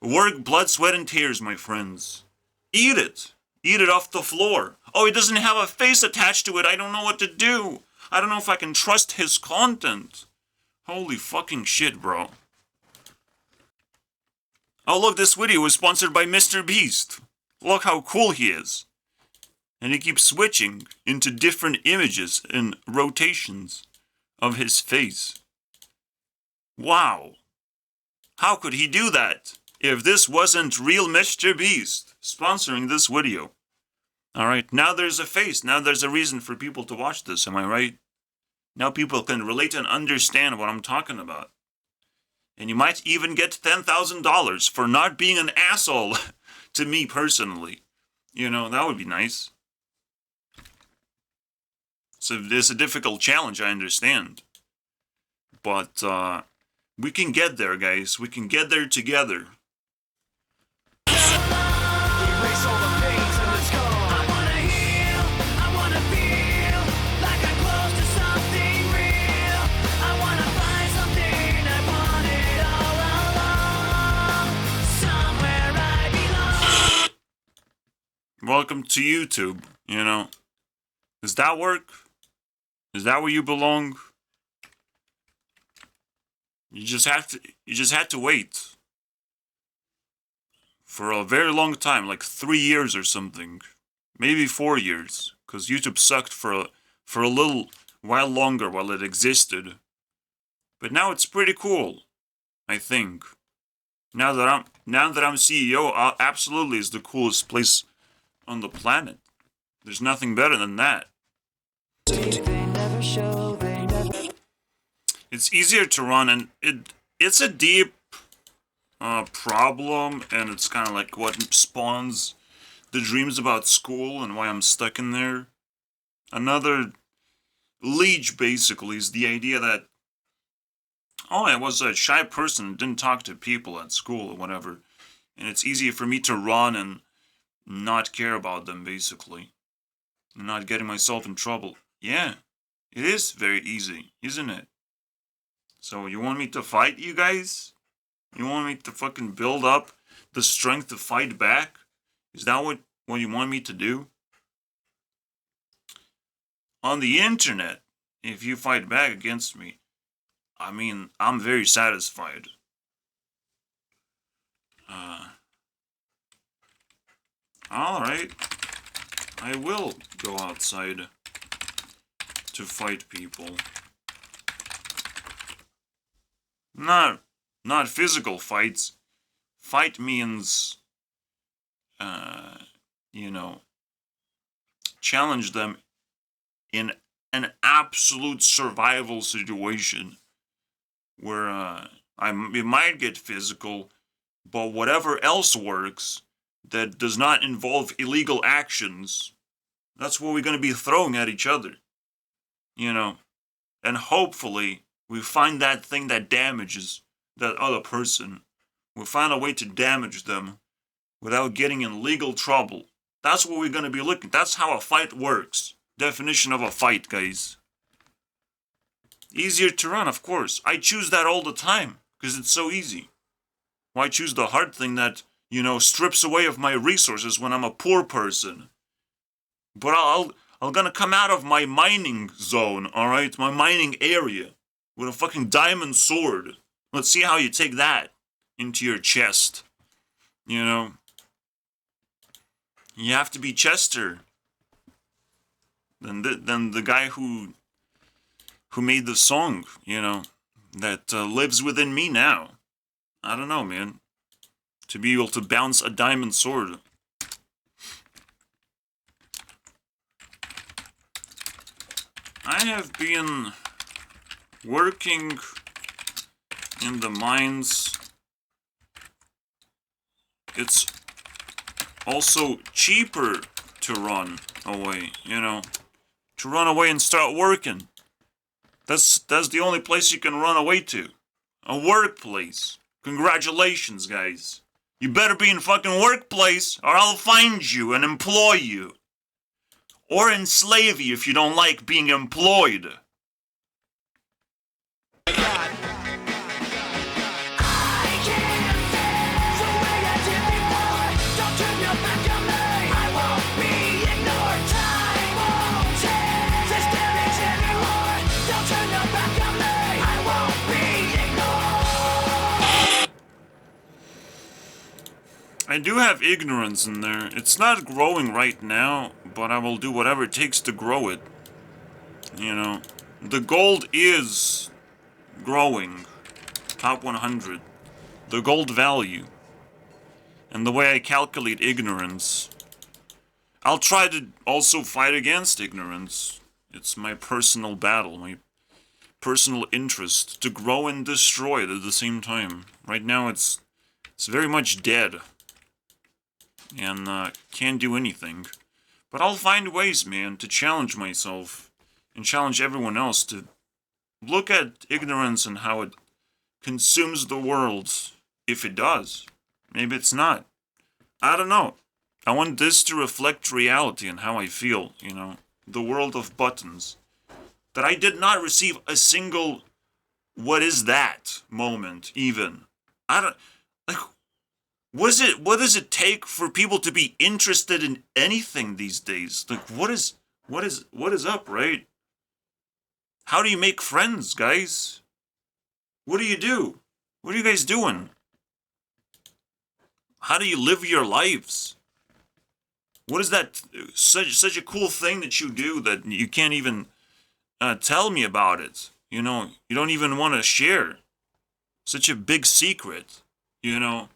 Work, blood, sweat, and tears, my friends. Eat it. Eat it off the floor. Oh, he doesn't have a face attached to it. I don't know what to do. I don't know if I can trust his content. Holy fucking shit, bro. Oh, look, this video was sponsored by Mr. Beast. Look how cool he is. And he keeps switching into different images and rotations of his face. Wow. How could he do that if this wasn't real Mr. Beast sponsoring this video? Alright, now there's a face. Now there's a reason for people to watch this, am I right? Now people can relate and understand what I'm talking about. And you might even get $10,000 for not being an asshole to me personally. You know, that would be nice. So it's a difficult challenge, I understand. But we can get there, guys. We can get there together. Erase all the pains and the scars. I wanna heal, I wanna feel like I'm close to something real. I wanna find something I wanted all along. Somewhere I belong. Welcome to YouTube, you know. Does that work? Is that where you belong? You just had to wait for a very long time, like 3 years or something, maybe 4 years, because YouTube sucked for a little while longer while it existed. But now it's pretty cool, I think. Now that I'm CEO, absolutely is the coolest place on the planet. There's nothing better than that. It's easier to run, and it's a deep problem, and it's kind of like what spawns the dreams about school and why I'm stuck in there. Another leech, basically, is the idea that, oh, I was a shy person, didn't talk to people at school or whatever, and it's easier for me to run and not care about them, basically. Not getting myself in trouble. Yeah, it is very easy, isn't it? So you want me to fight you guys? You want me to fucking build up the strength to fight back? Is that what you want me to do? On the internet, if you fight back against me, I mean, I'm very satisfied. Alright. I will go outside to fight people. Not physical fights. Fight means, you know, challenge them in an absolute survival situation where it might get physical, but whatever else works that does not involve illegal actions, that's what we're going to be throwing at each other. You know, and hopefully we find that thing that damages that other person. We'll find a way to damage them without getting in legal trouble. That's what we're going to be looking. That's how a fight works. Definition of a fight, guys. Easier to run, of course. I choose that all the time because it's so easy. Why choose the hard thing that, you know, strips away of my resources when I'm a poor person? But I'm gonna come out of my mining zone, alright? My mining area with a fucking diamond sword. Let's see how you take that into your chest. You know? You have to be Chester. Than the guy who made the song, you know, that lives within me now. I don't know, man. To be able to bounce a diamond sword. I have been working in the mines, it's also cheaper to run away, you know, to run away and start working. That's the only place you can run away to. A workplace. Congratulations, guys. You better be in fucking workplace, or I'll find you and employ you. Or enslave you if you don't like being employed. I do have ignorance in there. It's not growing right now, but I will do whatever it takes to grow it. You know, the gold is growing. Top 100. The gold value. And the way I calculate ignorance. I'll try to also fight against ignorance. It's my personal battle, my personal interest to grow and destroy it at the same time. Right now it's very much dead. And can't do anything. But I'll find ways, man, to challenge myself and challenge everyone else to look at ignorance and how it consumes the world. If it does. Maybe it's not. I don't know. I want this to reflect reality and how I feel, you know. The world of buttons. That I did not receive a single "what is that" moment, even. I don't... Like... What does it take for people to be interested in anything these days? Like, what is up, right? How do you make friends, guys? What do you do? What are you guys doing? How do you live your lives? What is that such a cool thing that you do that you can't even tell me about it? You know, you don't even want to share. Such a big secret, you know.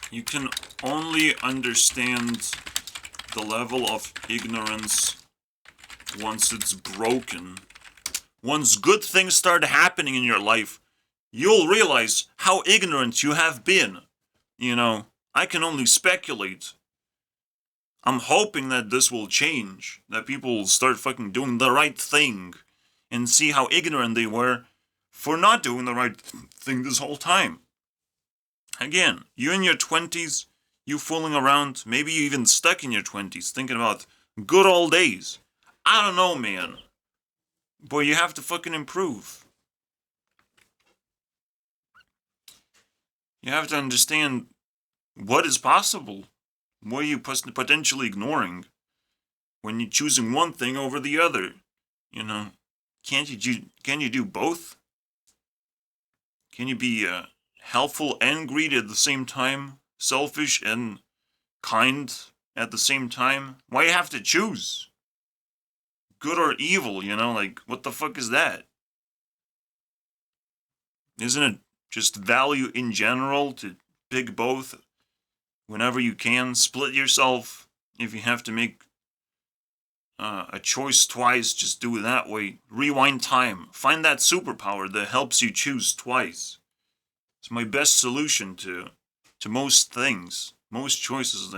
You can only understand the level of ignorance once it's broken. Once good things start happening in your life, you'll realize how ignorant you have been. You know, I can only speculate. I'm hoping that this will change, that people will start fucking doing the right thing and see how ignorant they were for not doing the right thing this whole time. Again, you in your 20s, you fooling around, maybe you even stuck in your 20s, thinking about good old days. I don't know, man. Boy, you have to fucking improve. You have to understand what is possible. What are you potentially ignoring when you're choosing one thing over the other? You know, can you do both? Can you be helpful and greedy at the same time, selfish and kind at the same time? Why you have to choose? Good or evil, you know, like, what the fuck is that? Isn't it just value in general to pick both whenever you can? Split yourself if you have to make a choice twice, just do it that way. Rewind time. Find that superpower that helps you choose twice. It's my best solution to most things, most choices.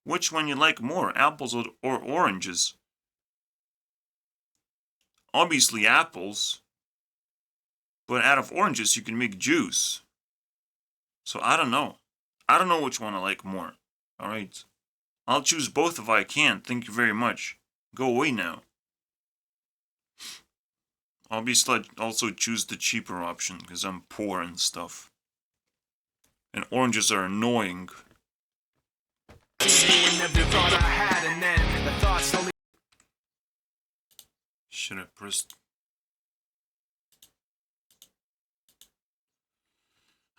Which one you like more, apples or oranges? Obviously apples, but out of oranges you can make juice. So I don't know. I don't know which one I like more. All right, I'll choose both if I can. Thank you very much. Go away now. Obviously, I'd also choose the cheaper option because I'm poor and stuff. And oranges are annoying. Should have pressed.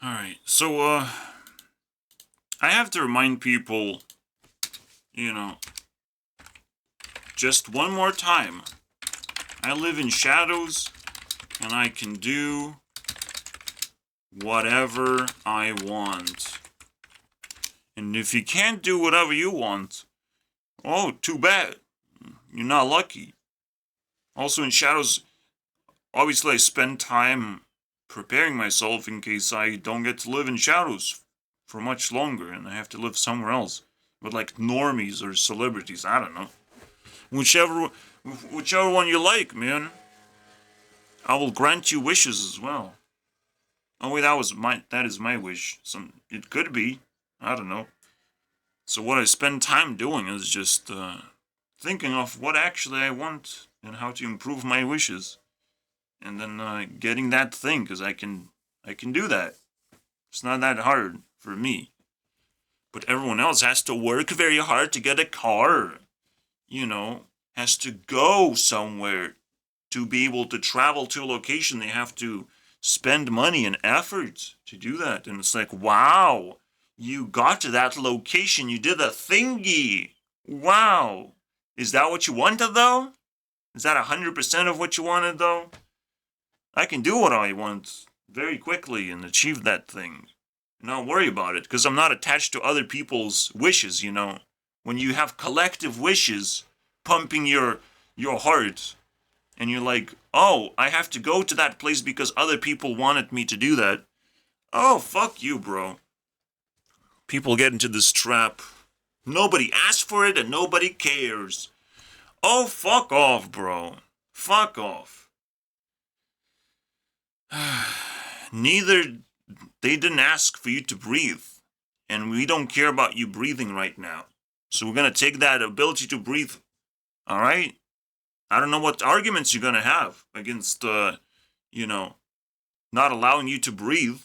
Alright, so, I have to remind people, you know, just one more time. I live in shadows, and I can do whatever I want. And if you can't do whatever you want, oh, too bad. You're not lucky. Also in shadows, obviously I spend time preparing myself in case I don't get to live in shadows for much longer and I have to live somewhere else with like normies or celebrities. I don't know. Whichever one you like, man. I will grant you wishes as well. Oh wait, that is my wish. It could be. I don't know. So what I spend time doing is just thinking of what actually I want and how to improve my wishes, and then getting that thing because I can do that. It's not that hard for me, but everyone else has to work very hard to get a car. You know, has to go somewhere to be able to travel to a location. They have to spend money and effort to do that, and it's like, wow. You got to that location. You did a thingy. Wow. Is that what you wanted, though? Is that 100% of what you wanted, though? I can do what I want very quickly and achieve that thing. Not worry about it, because I'm not attached to other people's wishes, you know. When you have collective wishes pumping your heart, and you're like, oh, I have to go to that place because other people wanted me to do that. Oh, fuck you, bro. People get into this trap. Nobody asked for it and nobody cares. Oh, fuck off, bro. Fuck off. They didn't ask for you to breathe. And we don't care about you breathing right now. So we're gonna take that ability to breathe. Alright? I don't know what arguments you're gonna have against, not allowing you to breathe.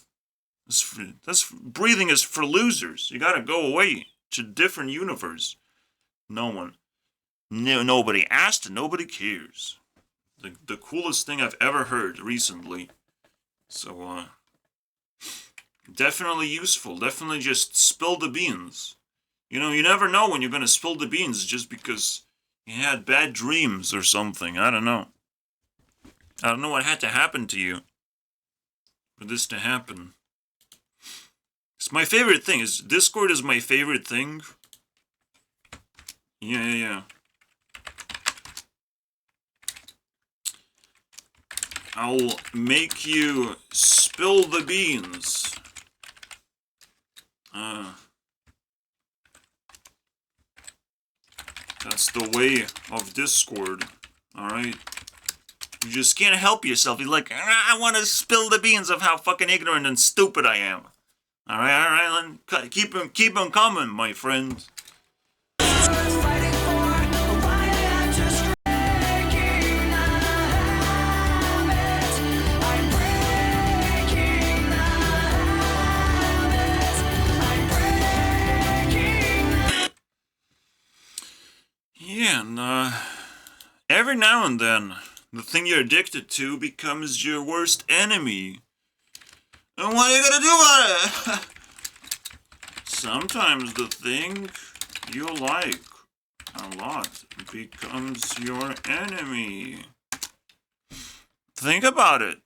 Breathing is for losers. You gotta go away to a different universe. Nobody asked and nobody cares. The coolest thing I've ever heard recently. So, definitely useful. Definitely just spill the beans. You know, you never know when you're gonna spill the beans just because you had bad dreams or something. I don't know. I don't know what had to happen to you for this to happen. It's my favorite thing. Discord is my favorite thing. Yeah. I'll make you spill the beans. That's the way of Discord. Alright? You just can't help yourself. You're like, I want to spill the beans of how fucking ignorant and stupid I am. Alright, keep them coming, my friend. Yeah, and every now and then, the thing you're addicted to becomes your worst enemy. And what are you gonna do about it? Sometimes the thing you like a lot becomes your enemy. Think about it.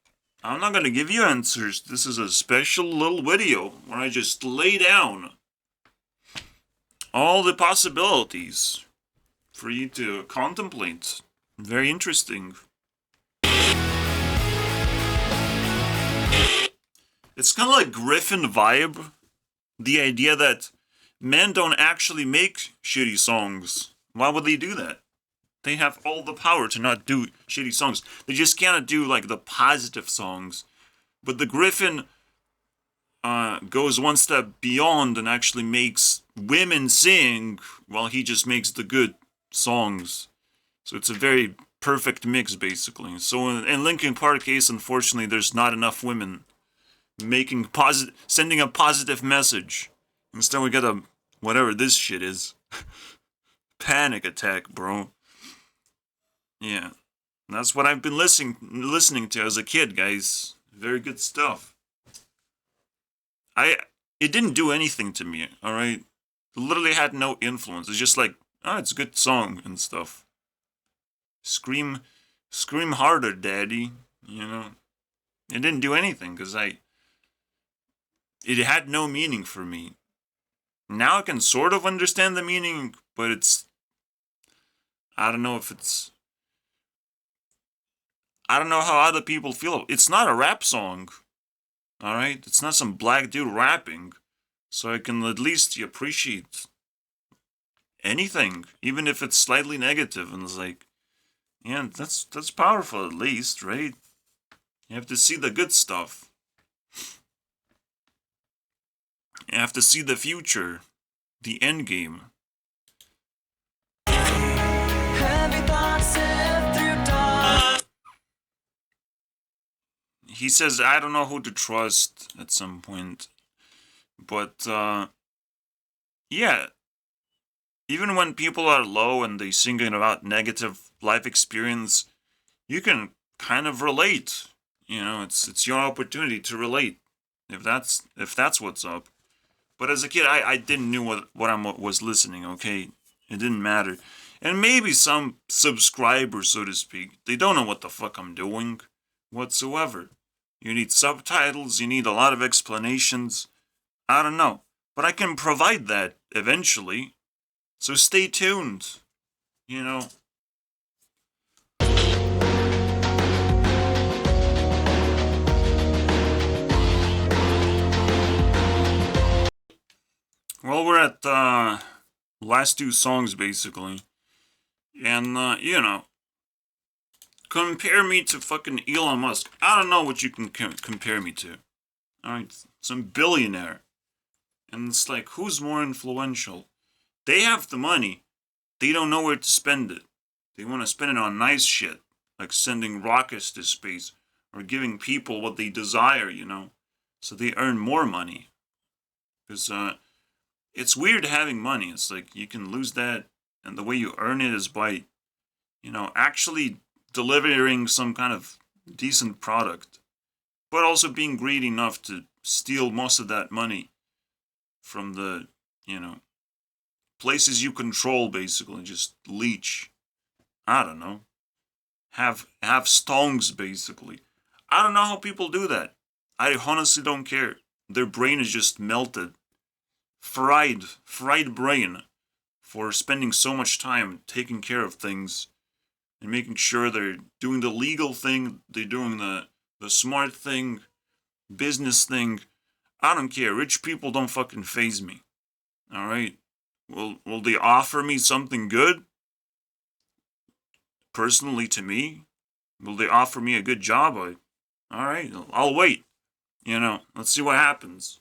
I'm not gonna give you answers. This is a special little video where I just lay down all the possibilities for you to contemplate. Very interesting. It's kind of like Griffin vibe. The idea that men don't actually make shitty songs. Why would they do that? They have all the power to not do shitty songs. They just cannot do like the positive songs. But the Griffin goes one step beyond and actually makes women sing while he just makes the good songs. So it's a very perfect mix, basically. So in Linkin Park case, unfortunately, there's not enough women sending a positive message. Instead, we get a whatever this shit is. Panic attack, bro. Yeah, that's what I've been listening to as a kid, guys. Very good stuff. It didn't do anything to me. All right, it literally had no influence. It's just like, oh, it's a good song and stuff. Scream harder, daddy. You know, it didn't do anything because it had no meaning for me. Now I can sort of understand the meaning, but I don't know if it's, I don't know how other people feel. It's not a rap song. Alright? It's not some black dude rapping. So I can at least appreciate anything, even if it's slightly negative. And it's like, yeah, that's powerful at least, right? You have to see the good stuff. You have to see the future, the end game. Heavy thoughts sift through dark. He says, I don't know who to trust at some point. But, yeah. Even when people are low and they singing about negative life experience, you can kind of relate. You know, it's your opportunity to relate. If that's what's up. But as a kid, I didn't know what I was listening, okay? It didn't matter. And maybe some subscribers, so to speak, they don't know what the fuck I'm doing whatsoever. You need subtitles, you need a lot of explanations. I don't know. But I can provide that eventually. So stay tuned. You know. Well, we're at last two songs basically. And you know, compare me to fucking Elon Musk. I don't know what you can compare me to. Alright, some billionaire. And it's like, who's more influential? They have the money. They don't know where to spend it. They want to spend it on nice shit. Like sending rockets to space. Or giving people what they desire, you know. So they earn more money. Because it's weird having money. It's like you can lose that. And the way you earn it is by, you know, actually delivering some kind of decent product. But also being greedy enough to steal most of that money from the, you know, places you control, basically. Just leech. I don't know. Have stongs, basically. I don't know how people do that. I honestly don't care. Their brain is just melted. Fried brain for spending so much time taking care of things and making sure they're doing the legal thing, they're doing the smart thing, business thing. I don't care. Rich people don't fucking faze me. Alright? Will they offer me something good? Personally to me? Will they offer me a good job? Alright, I'll wait. You know, let's see what happens.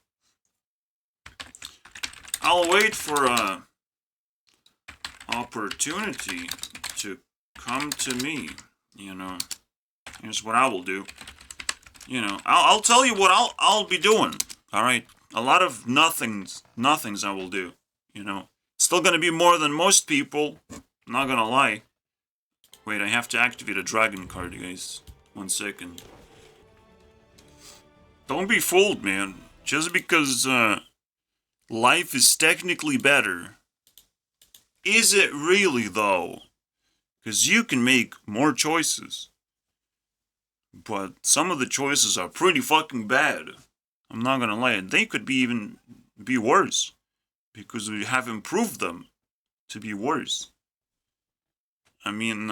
I'll wait for a opportunity to come to me. You know, here's what I will do. You know, I'll tell you what I'll be doing. All right, a lot of nothings I will do. You know, still gonna be more than most people. Not gonna lie. Wait, I have to activate a dragon card, you guys. 1 second. Don't be fooled, man. Just because life is technically better, is it really though? Because you can make more choices. But some of the choices are pretty fucking bad. I'm not gonna lie. They could be even be worse. Because we have improved them to be worse. I mean,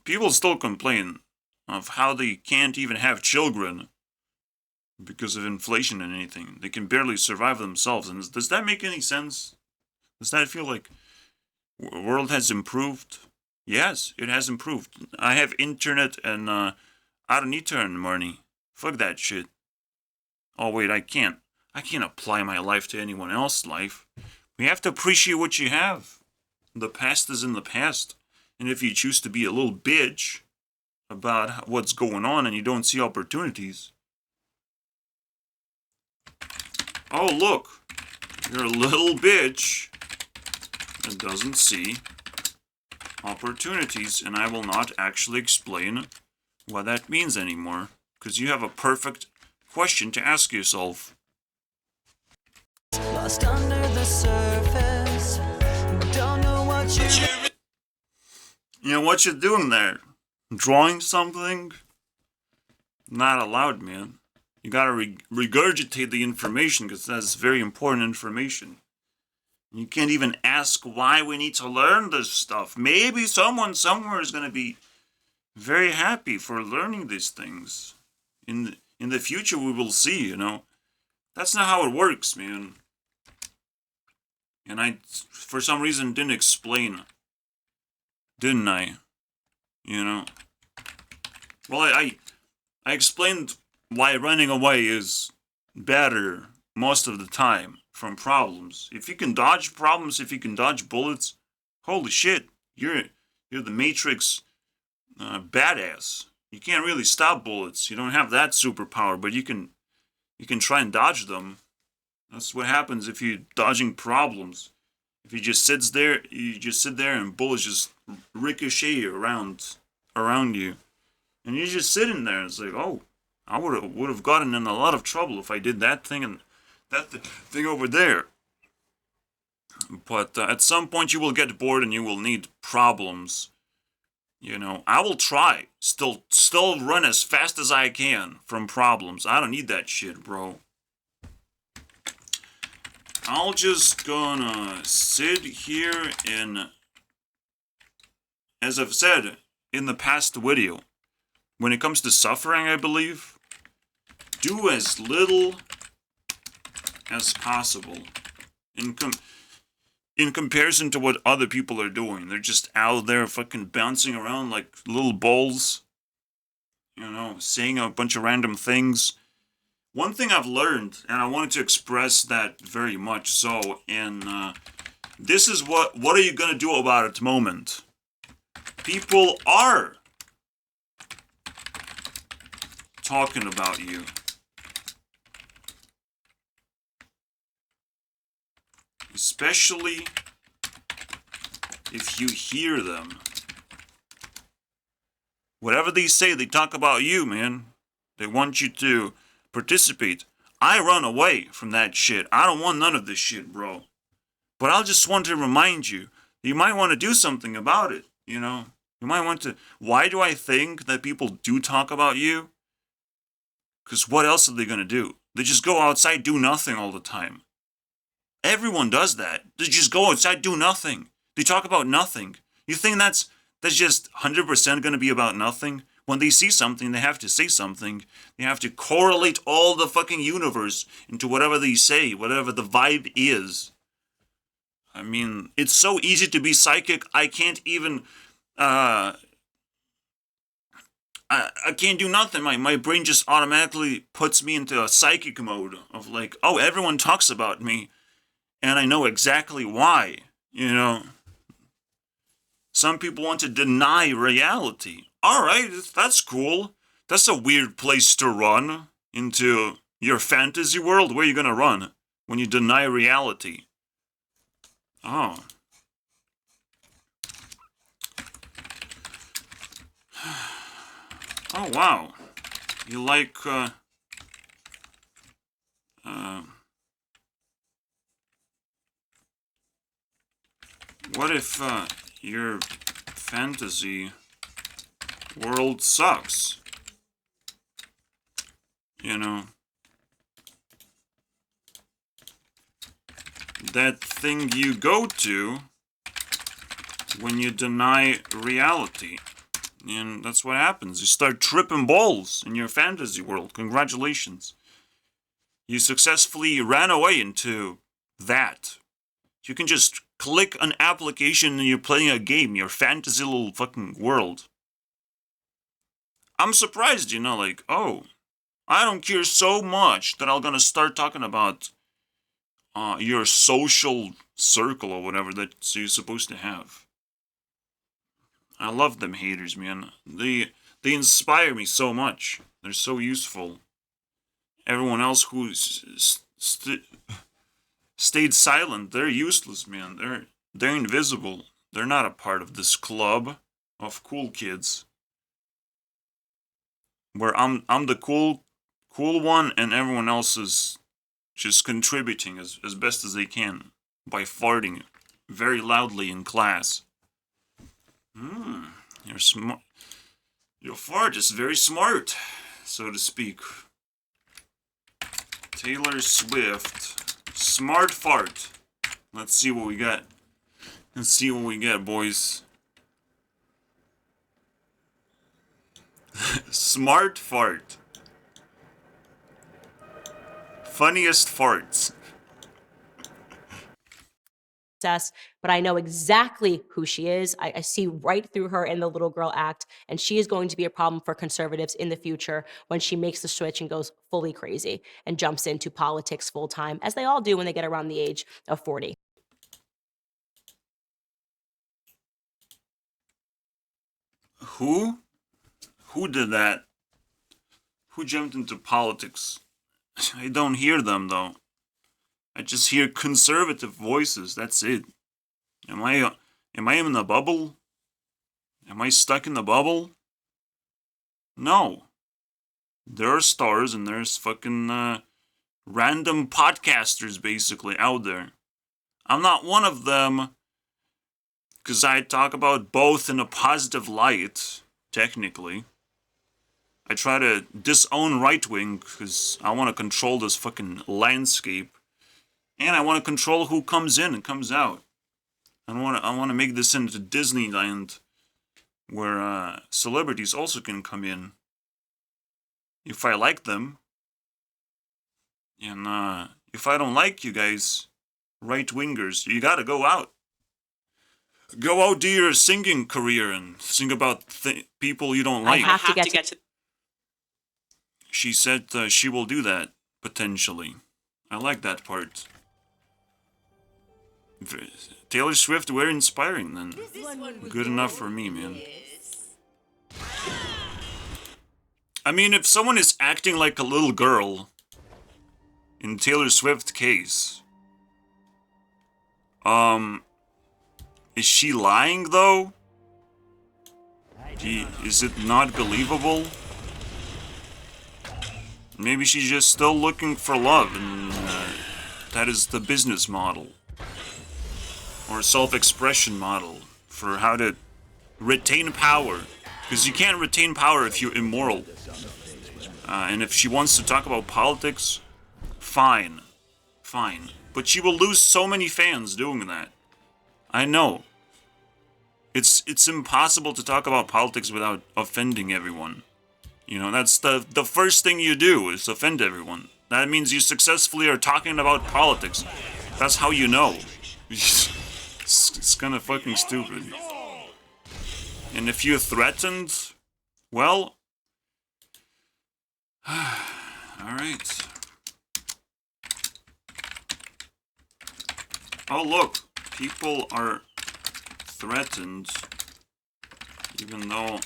people still complain of how they can't even have children because of inflation and anything. They can barely survive themselves. And does that make any sense? Does that feel like the world has improved? Yes, it has improved. I have internet and I don't need to earn money. Fuck that shit. Oh wait, I can't apply my life to anyone else's life. We have to appreciate what you have. The past is in the past. And if you choose to be a little bitch about what's going on and you don't see opportunities. Oh, look. You're a little bitch that doesn't see opportunities, and I will not actually explain what that means anymore, because you have a perfect question to ask yourself. Lost under the surface. Don't know what you. You know what you're doing there? Drawing something? Not allowed, man. You gotta regurgitate the information, because that's very important information. You can't even ask why we need to learn this stuff. Maybe someone somewhere is going to be very happy for learning these things. In the future, we will see, you know. That's not how it works, man. And I, for some reason, didn't explain. Didn't I? You know. Well, I explained why running away is better most of the time from problems. If you can dodge problems, if you can dodge bullets, holy shit, you're the Matrix badass. You can't really stop bullets. You don't have that superpower, but you can try and dodge them. That's what happens if you're dodging problems. If you just sit there and bullets just ricochet around you, and you're just sitting there. It's like, oh, I would have gotten in a lot of trouble if I did that thing and that thing over there. But at some point you will get bored and you will need problems. You know, I will try. Still run as fast as I can from problems. I don't need that shit, bro. I'll just gonna sit here and, as I've said in the past video, when it comes to suffering, I believe, do as little as possible. In comparison to what other people are doing. They're just out there fucking bouncing around like little balls. You know, saying a bunch of random things. One thing I've learned, and I wanted to express that very much so, and this is what are you gonna do about it moment? People are talking about you. Especially if you hear them. Whatever they say, they talk about you, man. They want you to participate. I run away from that shit. I don't want none of this shit, bro. But I'll just want to remind you, you might want to do something about it, you know? You might want to... Why do I think that people do talk about you? Because what else are they going to do? They just go outside, do nothing all the time. Everyone does that. They just go outside, do nothing. They talk about nothing. You think that's just 100% going to be about nothing? When they see something, they have to say something. They have to correlate all the fucking universe into whatever they say, whatever the vibe is. I mean, it's so easy to be psychic, I can't even... I can't do nothing. My brain just automatically puts me into a psychic mode of like, oh, everyone talks about me. And I know exactly why, you know. Some people want to deny reality. Alright, that's cool. That's a weird place to run into your fantasy world. Where are you gonna run when you deny reality? Oh. Oh, wow. You like, what if, your fantasy world sucks? You know? That thing you go to when you deny reality. And that's what happens. You start tripping balls in your fantasy world. Congratulations. You successfully ran away into that. You can just click an application and you're playing a game, your fantasy little fucking world. I'm surprised, you know, like, oh, I don't care so much that I'm gonna start talking about your social circle or whatever that you're supposed to have. I love them haters, man. They inspire me so much. They're so useful. Everyone else who stayed silent, they're useless, man. They're invisible. They're not a part of this club of cool kids. Where I'm the cool one and everyone else is just contributing as best as they can by farting very loudly in class. You're smart. Your fart is very smart, so to speak. Taylor Swift. Smart fart. Let's see what we got. Let's see what we get, boys. Smart fart. Funniest farts. But I know exactly who she is. I see right through her in the little girl act, and she is going to be a problem for conservatives in the future when she makes the switch and goes fully crazy and jumps into politics full time, as they all do when they get around the age of 40. Who? Who did that? Who jumped into politics? I don't hear them though. I just hear conservative voices. That's it. Am I in the bubble? Am I stuck in the bubble? No. There are stars and there's fucking random podcasters basically out there. I'm not one of them because I talk about both in a positive light, technically. I try to disown right-wing because I want to control this fucking landscape. And I want to control who comes in and comes out. I want to make this into Disneyland where celebrities also can come in if I like them. And if I don't like you guys, right-wingers, you gotta go out. Go out, do your singing career and sing about people you don't like. I have to get to... She said she will do that, potentially. I like that part. Taylor Swift, we're inspiring then. Good enough for me, man. I mean, if someone is acting like a little girl, in Taylor Swift's case, is she lying though? Is it not believable? Maybe she's just still looking for love, and that is the business model. Or self-expression model for how to retain power. Because you can't retain power if you're immoral. And if she wants to talk about politics, fine. Fine. But she will lose so many fans doing that. I know. It's impossible to talk about politics without offending everyone. You know, that's the first thing you do is offend everyone. That means you successfully are talking about politics. That's how you know. It's kind of fucking stupid. And if you're threatened, well... Alright. Oh look, people are threatened even though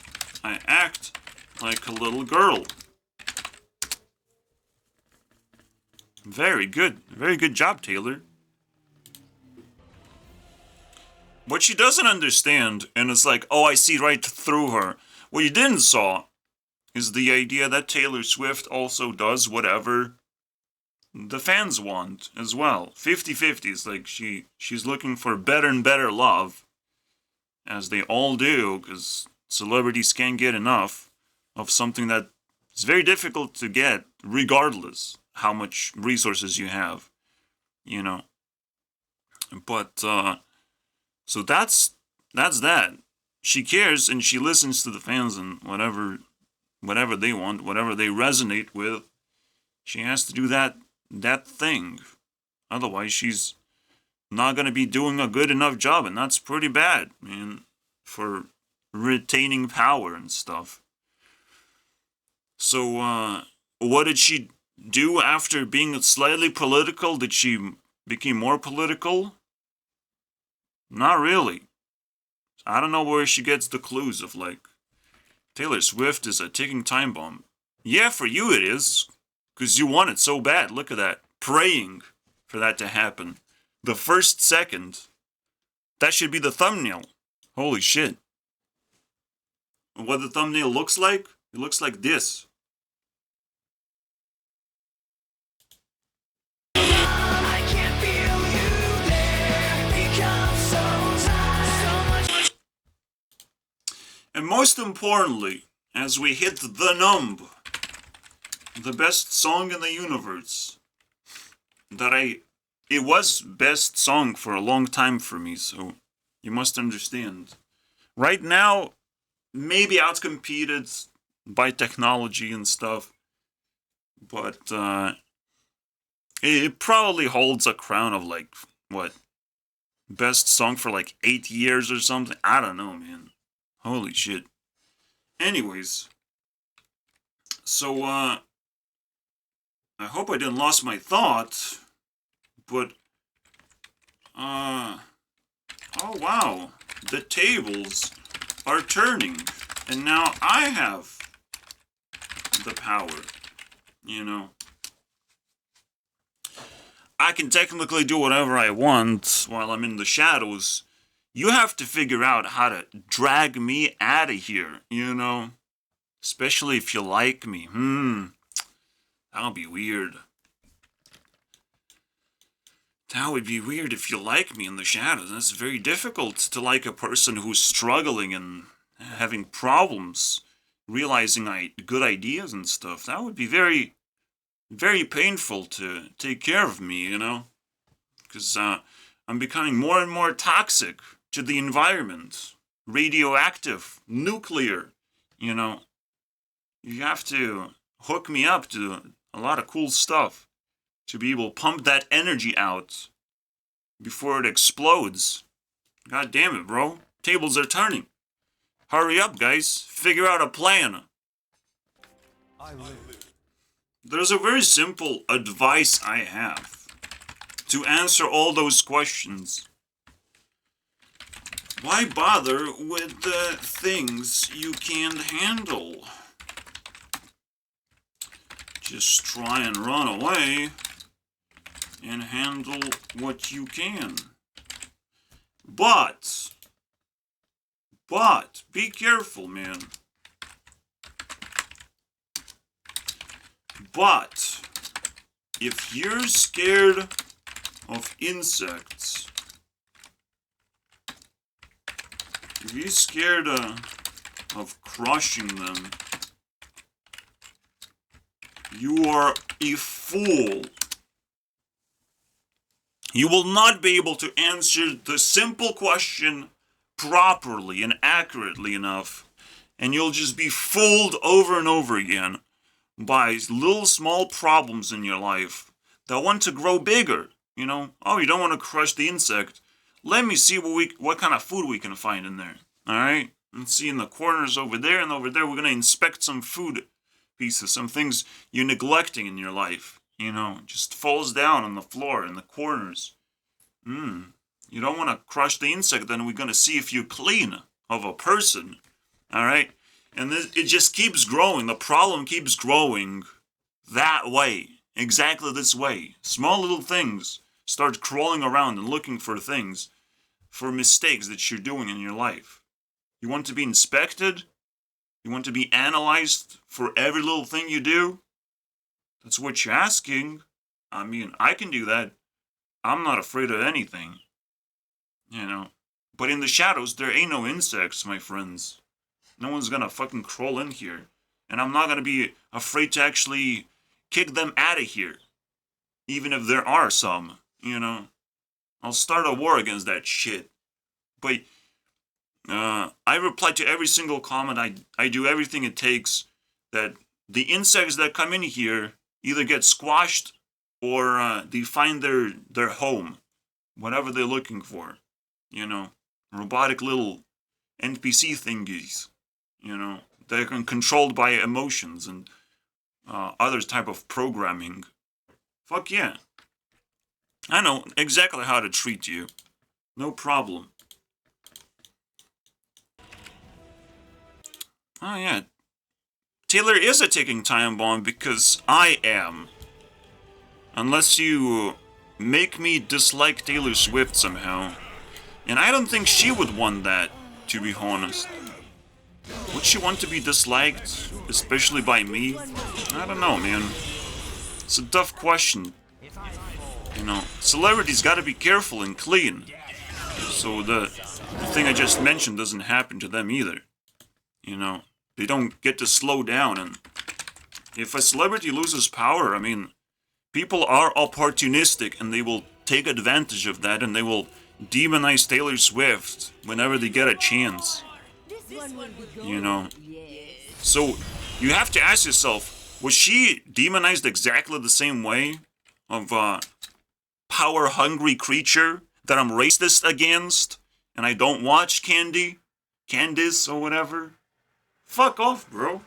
I act like a little girl. Very good job, Taylor. What she doesn't understand, and it's like, oh, I see right through her. What you didn't saw is the idea that Taylor Swift also does whatever the fans want as well. 50-50. It's like she's looking for better and better love, as they all do, because celebrities can't get enough of something that is very difficult to get, regardless how much resources you have, you know. But, so that's that. She cares and she listens to the fans and whatever they want, whatever they resonate with, she has to do that thing. Otherwise, she's not going to be doing a good enough job, and that's pretty bad, man, for retaining power and stuff. So, what did she do after being slightly political? Did she become more political? Not really. I don't know where she gets the clues of, like, Taylor Swift is a ticking time bomb. Yeah, for you it is. Because you want it so bad. Look at that. Praying for that to happen. The first second. That should be the thumbnail. Holy shit. What the thumbnail looks like? It looks like this. I can't feel you there, become so tired, so much. And most importantly, as we hit the numb, the best song in the universe that I it was best song for a long time for me, so you must understand. Right now, maybe outcompeted by technology and stuff, but it probably holds a crown of like, what, best song for like 8 years or something? I don't know, man. Holy shit. Anyways, so I hope I didn't lost my thought, but oh wow, the tables are turning, and now I have the power, you know. I can technically do whatever I want while I'm in the shadows. You have to figure out how to drag me out of here, you know? Especially if you like me. That would be weird. That would be weird if you like me in the shadows. That's very difficult to like a person who's struggling and having problems, realizing good ideas and stuff. That would be very, very painful to take care of me, you know? Because I'm becoming more and more toxic to the environment. Radioactive, nuclear, you know? You have to hook me up to a lot of cool stuff to be able to pump that energy out before it explodes. God damn it, bro. Tables are turning. Hurry up, guys. Figure out a plan. There's a very simple advice I have to answer all those questions. Why bother with the things you can't handle? Just try and run away and handle what you can. But, be careful, man. But, if you're scared of insects, if you're scared of crushing them, you are a fool. You will not be able to answer the simple question properly and accurately enough, and you'll just be fooled over and over again by little small problems in your life that want to grow bigger. You know, oh, you don't want to crush the insect. Let me see what kind of food we can find in there. All right, let's see in the corners over there and over there. We're gonna inspect some food pieces, some things you're neglecting in your life. You know, just falls down on the floor in the corners. You don't want to crush the insect, then we're gonna see if you're clean of a person. All right, and it just keeps growing. The problem keeps growing that way, exactly this way. Small little things start crawling around and looking for things, for mistakes that you're doing in your life. You want to be inspected? You want to be analyzed for every little thing you do? That's what you're asking. I mean, I can do that. I'm not afraid of anything. You know. But in the shadows, there ain't no insects, my friends. No one's gonna fucking crawl in here. And I'm not gonna be afraid to actually kick them out of here. Even if there are some, you know. I'll start a war against that shit. But I reply to every single comment. I do everything it takes that the insects that come in here either get squashed or they find their home, whatever they're looking for. You know, robotic little NPC thingies, you know, they're controlled by emotions and other type of programming. Fuck yeah. I know exactly how to treat you. No problem. Oh yeah. Taylor is a ticking time bomb because I am. Unless you make me dislike Taylor Swift somehow. And I don't think she would want that, to be honest. Would she want to be disliked, especially by me? I don't know, man. It's a tough question. You know, celebrities gotta be careful and clean. So the thing I just mentioned doesn't happen to them either. You know, they don't get to slow down, and if a celebrity loses power, I mean, people are opportunistic and they will take advantage of that and they will demonize Taylor Swift whenever they get a chance. You know? So, you have to ask yourself, was she demonized exactly the same way of a power-hungry creature that I'm racist against and I don't watch Candice or whatever? Fuck off, bro.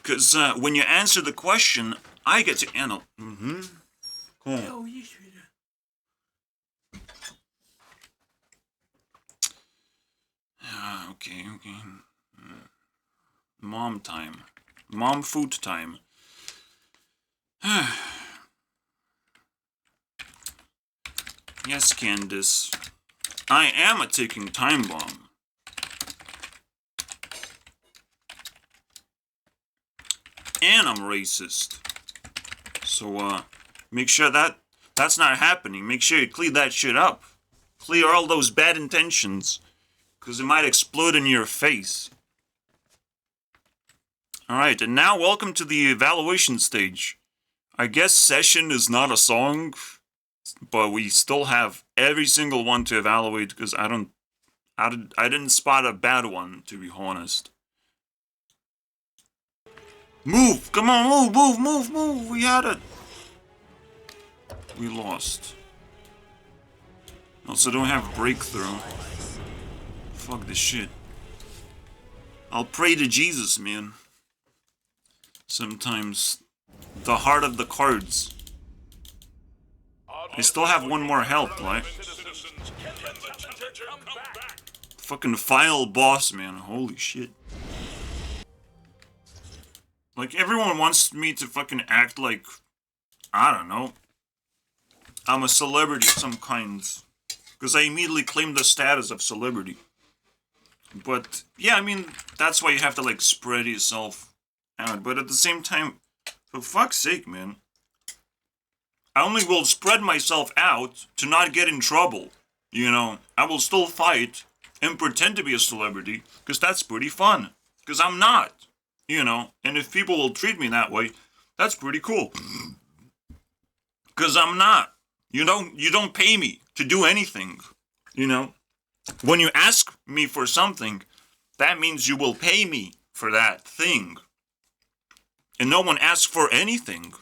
Because when you answer the question, I get to analyze. Cool. Okay. Mom time. Mom food time. Yes, Candice. I am a ticking time bomb. And I'm racist. So, make sure that's not happening. Make sure you clear that shit up. Clear all those bad intentions. Because it might explode in your face. Alright, and now welcome to the evaluation stage. I guess Session is not a song, but we still have every single one to evaluate because I didn't spot a bad one, to be honest. Move! Come on, move! We had it! We lost. Also don't have breakthrough. Fuck this shit. I'll pray to Jesus, man. Sometimes the heart of the cards. I still have one more health, like. Fucking final boss, man. Holy shit. Like, everyone wants me to fucking act like, I don't know, I'm a celebrity of some kind. Because I immediately claim the status of celebrity. But, yeah, I mean, that's why you have to, like, spread yourself out. But at the same time, for fuck's sake, man. I only will spread myself out to not get in trouble. You know, I will still fight and pretend to be a celebrity, because that's pretty fun. Because I'm not. You know, and if people will treat me that way, that's pretty cool. Because I'm not. You don't pay me to do anything. You know? When you ask me for something, that means you will pay me for that thing. And no one asks for anything.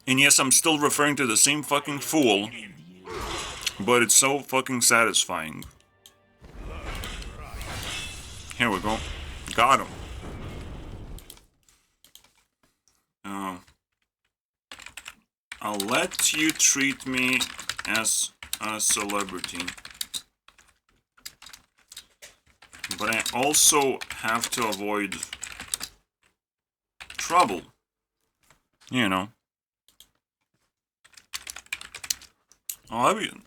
And yes, I'm still referring to the same fucking fool. But it's so fucking satisfying. Here we go. Got him. I'll let you treat me as a celebrity. But I also have to avoid trouble. You know. Oh, I mean,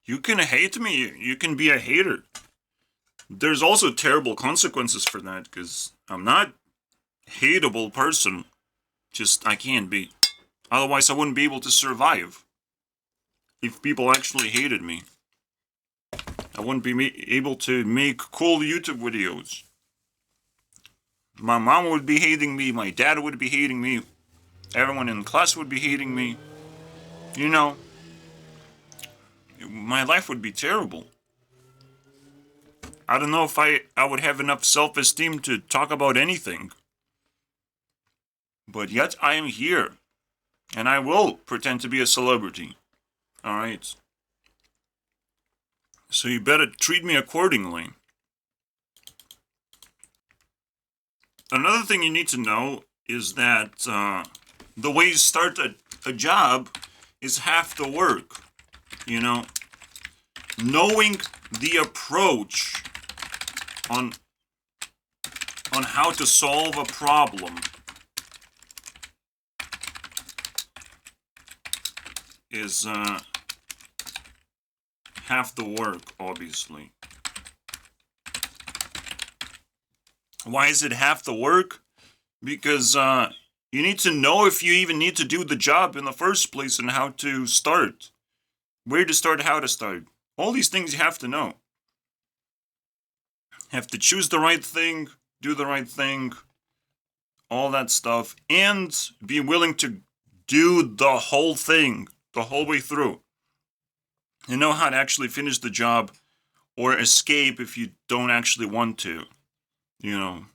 you can hate me. You can be a hater. There's also terrible consequences for that, because I'm not a hateable person. Just, I can't be. Otherwise, I wouldn't be able to survive. If people actually hated me. I wouldn't be able to make cool YouTube videos. My mom would be hating me, my dad would be hating me, everyone in class would be hating me. You know, my life would be terrible. I don't know if I would have enough self-esteem to talk about anything. But yet I am here. And I will pretend to be a celebrity. Alright. So you better treat me accordingly. Another thing you need to know is that the way you start a job is half the work. You know? Knowing the approach on how to solve a problem is half the work, obviously. Why is it half the work? Because you need to know if you even need to do the job in the first place and how to start. Where to start, how to start. All these things you have to know. Have to choose the right thing, do the right thing, all that stuff, and be willing to do the whole thing the whole way through. You know how to actually finish the job or escape if you don't actually want to. You know,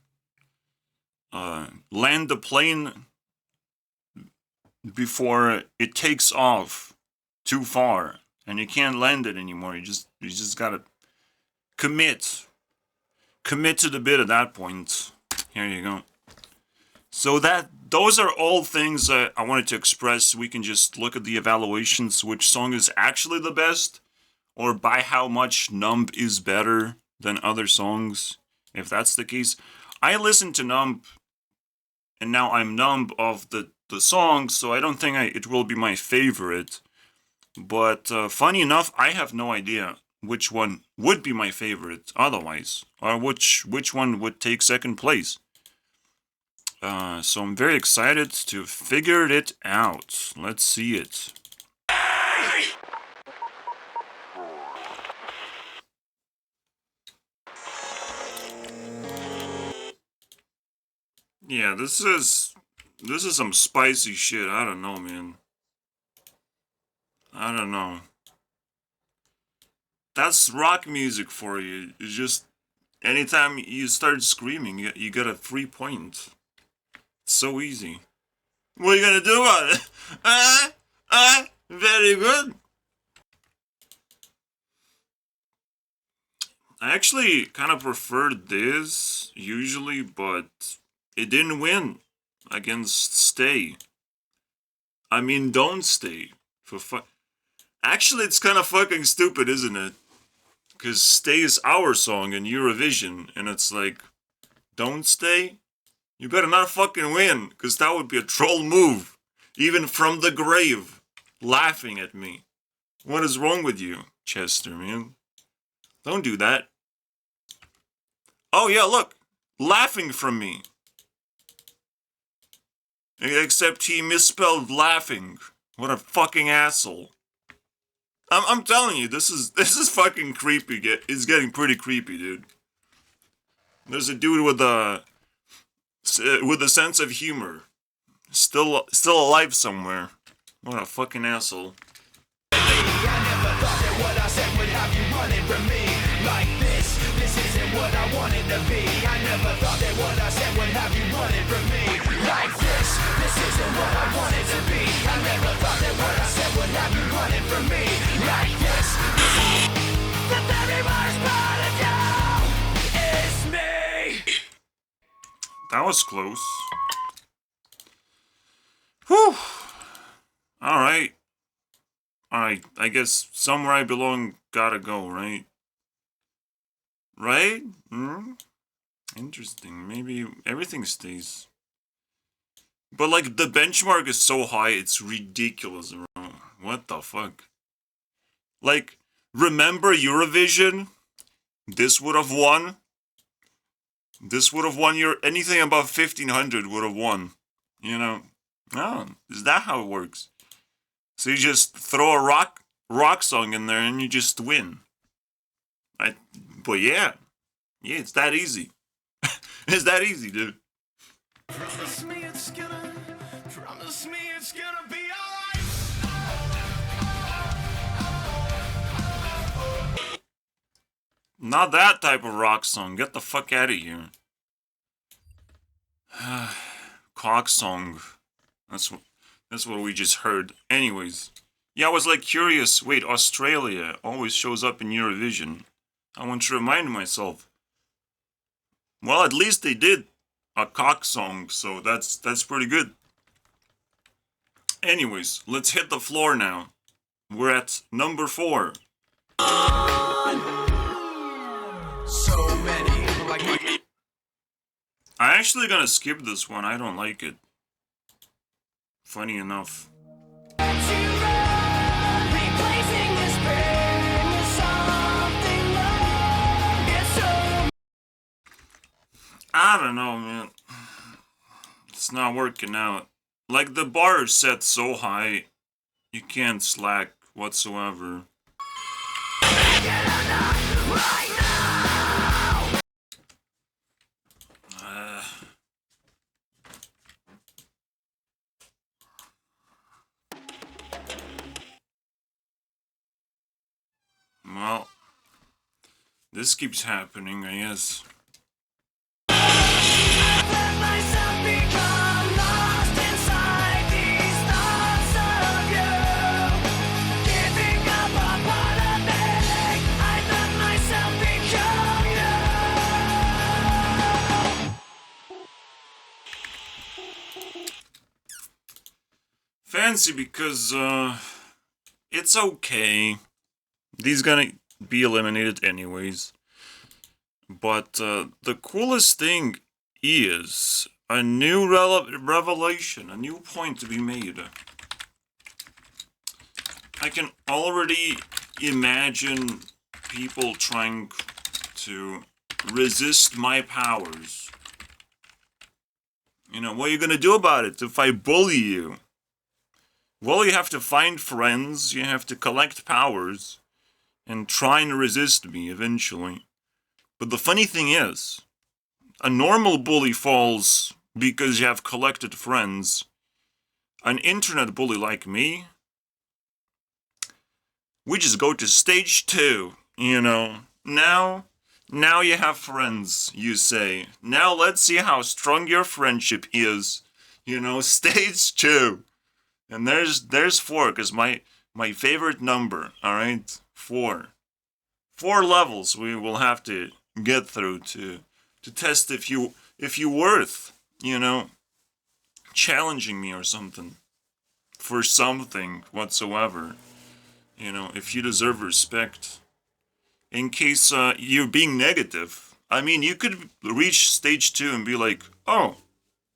land the plane before it takes off too far and you can't land it anymore. You just gotta commit to the bit at that point. Here you go. So those are all things that I wanted to express. We can just look at the evaluations, which song is actually the best, or by how much Numb is better than other songs. If that's the case, I listened to Numb, and now I'm numb of the songs, so I don't think it will be my favorite. But funny enough, I have no idea which one would be my favorite otherwise, or which one would take second place. So I'm very excited to figure it out. Let's see it. Yeah, this is some spicy shit. I don't know, man. I don't know. That's rock music for you. It's just anytime you start screaming, you get a 3 point. It's so easy. What are you gonna do about it? Very good. I actually kind of preferred this usually, but it didn't win against Stay. I mean, Don't Stay. Actually, it's kind of fucking stupid, isn't it? Because Stay is our song in Eurovision, and it's like, Don't Stay? You better not fucking win, because that would be a troll move. Even from the grave, laughing at me. What is wrong with you, Chester, man? Don't do that. Oh yeah, look. Laughing from me. Except he misspelled laughing. What a fucking asshole. I'm telling you, this is fucking creepy. It's getting pretty creepy, dude. There's a dude with a sense of humor, still alive somewhere. What a fucking asshole. I never thought that what I said would have you running from me like this. This isn't what I wanted to be. I never thought that what I said would have you running from me like this. This isn't what I wanted to be. I never thought that what I said would have you running from me like this. The very worst part of you is me. That was close. Whew. Alright. Alright, I guess somewhere I belong gotta go, right? Right? Interesting. Maybe everything stays. But like the benchmark is so high, it's ridiculous, bro. What the fuck? Like, remember Eurovision? This would have won. This would have won anything above 1500 would have won. You know? Oh, is that how it works? So you just throw a rock song in there and you just win. But yeah, it's that easy. It's that easy, dude. Promise me it's gonna be alright. Not that type of rock song. Get the fuck out of here. Cock song. That's what we just heard. Anyways. Yeah, I was like curious. Wait, Australia always shows up in Eurovision. I want to remind myself. Well, at least they did a cock song, so that's pretty good. Anyways, let's hit the floor now. We're at number 4. So many like I'm actually gonna skip this one. I don't like it. Funny enough. replacing this pain with something long. It's so I don't know, man. It's not working out. Like, the bar is set so high, you can't slack whatsoever. right now. this keeps happening, I guess. Let myself become lost inside these thoughts of you. Giving up a part of me, I let myself become you. Fancy because, it's okay. These gonna be eliminated anyways. But, the coolest thing is a new revelation, a new point to be made. I can already imagine people trying to resist my powers. You know, what are you gonna do about it if I bully you? Well, you have to find friends, you have to collect powers, and try and resist me eventually. But the funny thing is, a normal bully falls because you have collected friends. An internet bully like me, we just go to stage 2, you know. Now you have friends, you say. Now let's see how strong your friendship is. You know, stage 2. And there's 4, because my favorite number, alright? 4. 4 levels we will have to get through to test if you worth, you know, challenging me or something. For something whatsoever. You know, if you deserve respect. In case you're being negative. I mean, you could reach stage 2 and be like, oh,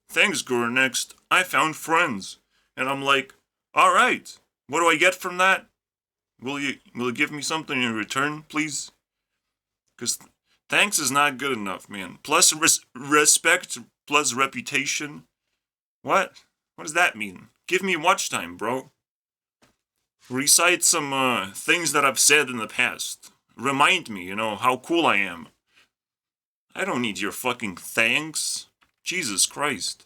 thanks, Gurunext, I found friends. And I'm like, alright, what do I get from that? Will you give me something in return, please? Because thanks is not good enough, man. Plus respect, plus reputation. What? What does that mean? Give me watch time, bro. Recite some things that I've said in the past. Remind me, you know, how cool I am. I don't need your fucking thanks. Jesus Christ.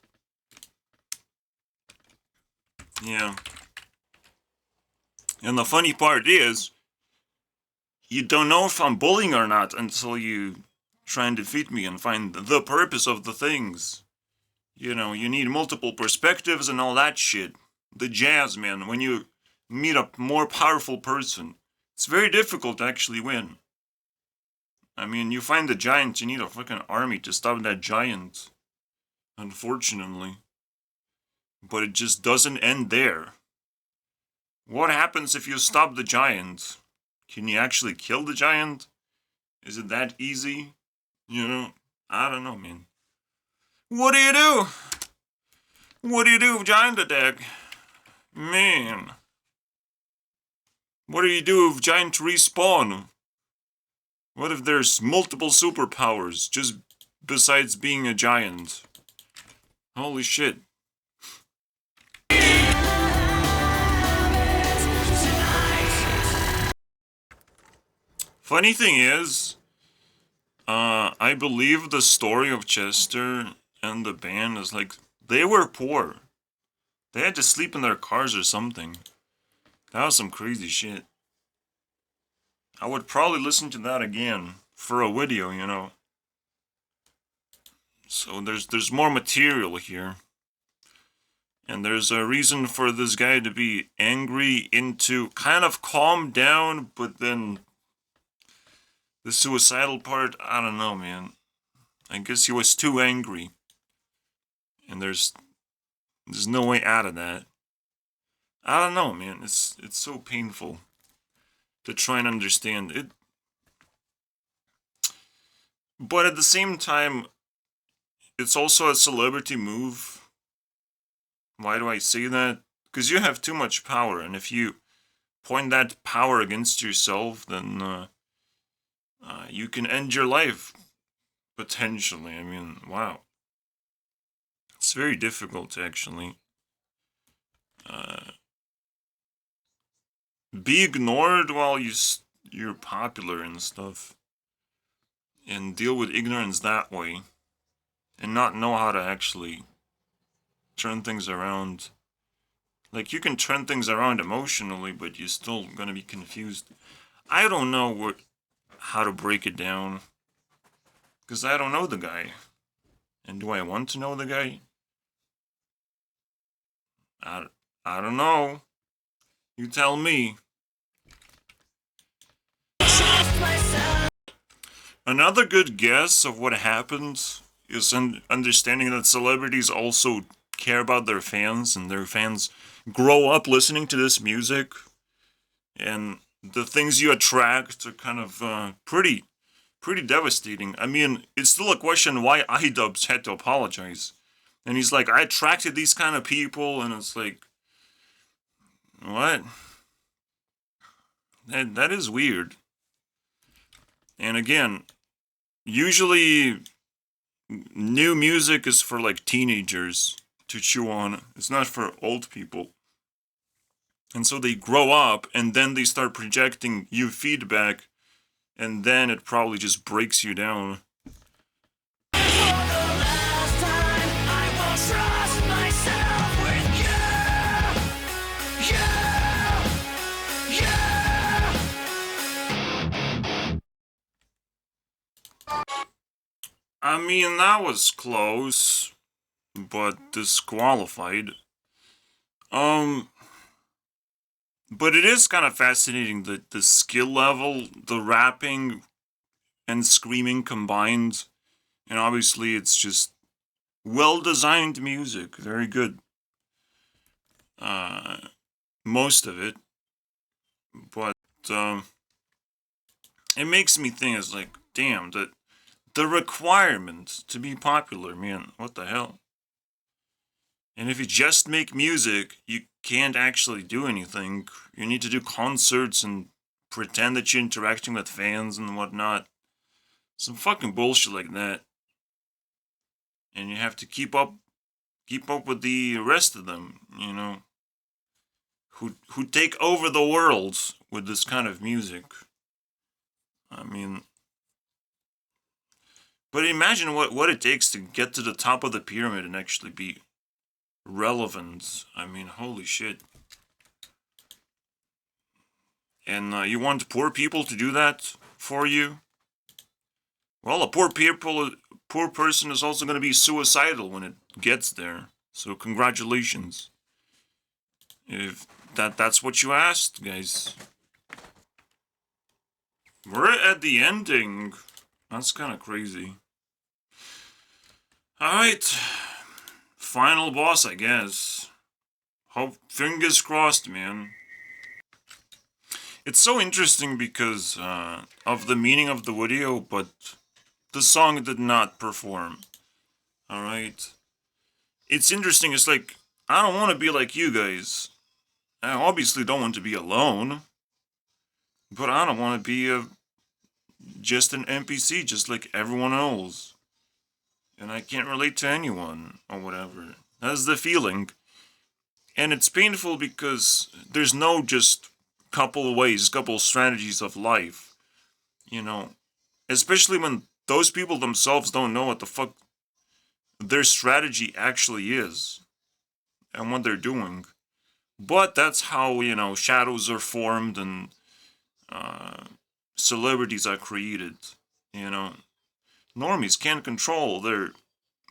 Yeah. And the funny part is, you don't know if I'm bullying or not until you try and defeat me and find the purpose of the things. You know, you need multiple perspectives and all that shit. The jazz, man, when you meet a more powerful person, it's very difficult to actually win. I mean, you find the giant, you need a fucking army to stop that giant. Unfortunately. But it just doesn't end there. What happens if you stop the giant? Can you actually kill the giant? Is it that easy? You know, I don't know, man. What do you do? What do you do with giant attack? Man. What do you do if giant respawn? What if there's multiple superpowers just besides being a giant? Holy shit. Funny thing is, I believe the story of Chester and the band is like, they were poor. They had to sleep in their cars or something. That was some crazy shit. I would probably listen to that again for a video, you know. So there's more material here. And there's a reason for this guy to be angry into kind of calm down, but then the suicidal part, I don't know, man. I guess he was too angry. And there's no way out of that. I don't know, man. It's so painful to try and understand it. But at the same time, it's also a celebrity move. Why do I say that? Because you have too much power, and if you point that power against yourself, then you can end your life, potentially. I mean, wow. It's very difficult to actually be ignored while you're popular and stuff, and deal with ignorance that way, and not know how to actually turn things around. Like, you can turn things around emotionally, but you're still gonna be confused. I don't know how to break it down. Because I don't know the guy. And do I want to know the guy? I don't know. You tell me. Another good guess of what happened is understanding that celebrities also care about their fans, and their fans grow up listening to this music, and the things you attract are kind of pretty devastating. I mean, it's still a question why iDubbbz had to apologize. And he's like, I attracted these kind of people, and it's like, what? That is weird. And again, usually new music is for like teenagers to chew on. It's not for old people. And so they grow up and then they start projecting you feedback, and then it probably just breaks you down. I mean, that was close, but disqualified. But it is kind of fascinating that the skill level, the rapping and screaming combined, and obviously it's just well-designed music, very good. Most of it, but it makes me think, it's like, damn, that the requirement to be popular, man, what the hell? And if you just make music, you can't actually do anything. You need to do concerts and pretend that you're interacting with fans and whatnot. Some fucking bullshit like that. And you have to keep up with the rest of them, you know, who take over the world with this kind of music. I mean, but imagine what it takes to get to the top of the pyramid and actually be relevant. I mean, holy shit. And you want poor people to do that for you? Well, a poor person is also going to be suicidal when it gets there. So congratulations. If that's what you asked, guys. We're at the ending. That's kind of crazy. Alright. Final boss, I guess. Hope, fingers crossed, man. It's so interesting because of the meaning of the video, but the song did not perform. Alright? It's interesting, it's like, I don't want to be like you guys. I obviously don't want to be alone. But I don't want to be just an NPC, just like everyone else. And I can't relate to anyone, or whatever. That's the feeling. And it's painful because there's no just couple ways, couple strategies of life. You know, especially when those people themselves don't know what the fuck their strategy actually is. And what they're doing. But that's how, you know, shadows are formed and celebrities are created, you know. Normies can't control their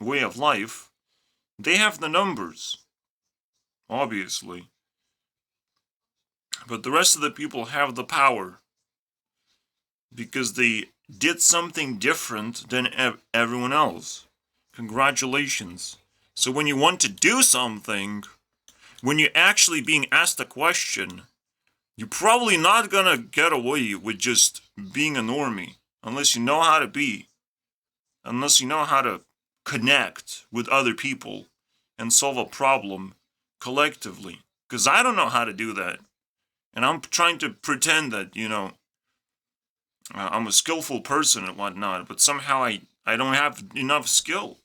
way of life. They have the numbers, obviously. But the rest of the people have the power. Because they did something different than everyone else. Congratulations. So when you want to do something, when you're actually being asked a question, you're probably not gonna get away with just being a normie. Unless you know how to be. Unless you know how to connect with other people and solve a problem collectively. Because I don't know how to do that. And I'm trying to pretend that, you know, I'm a skillful person and whatnot. But somehow I don't have enough skill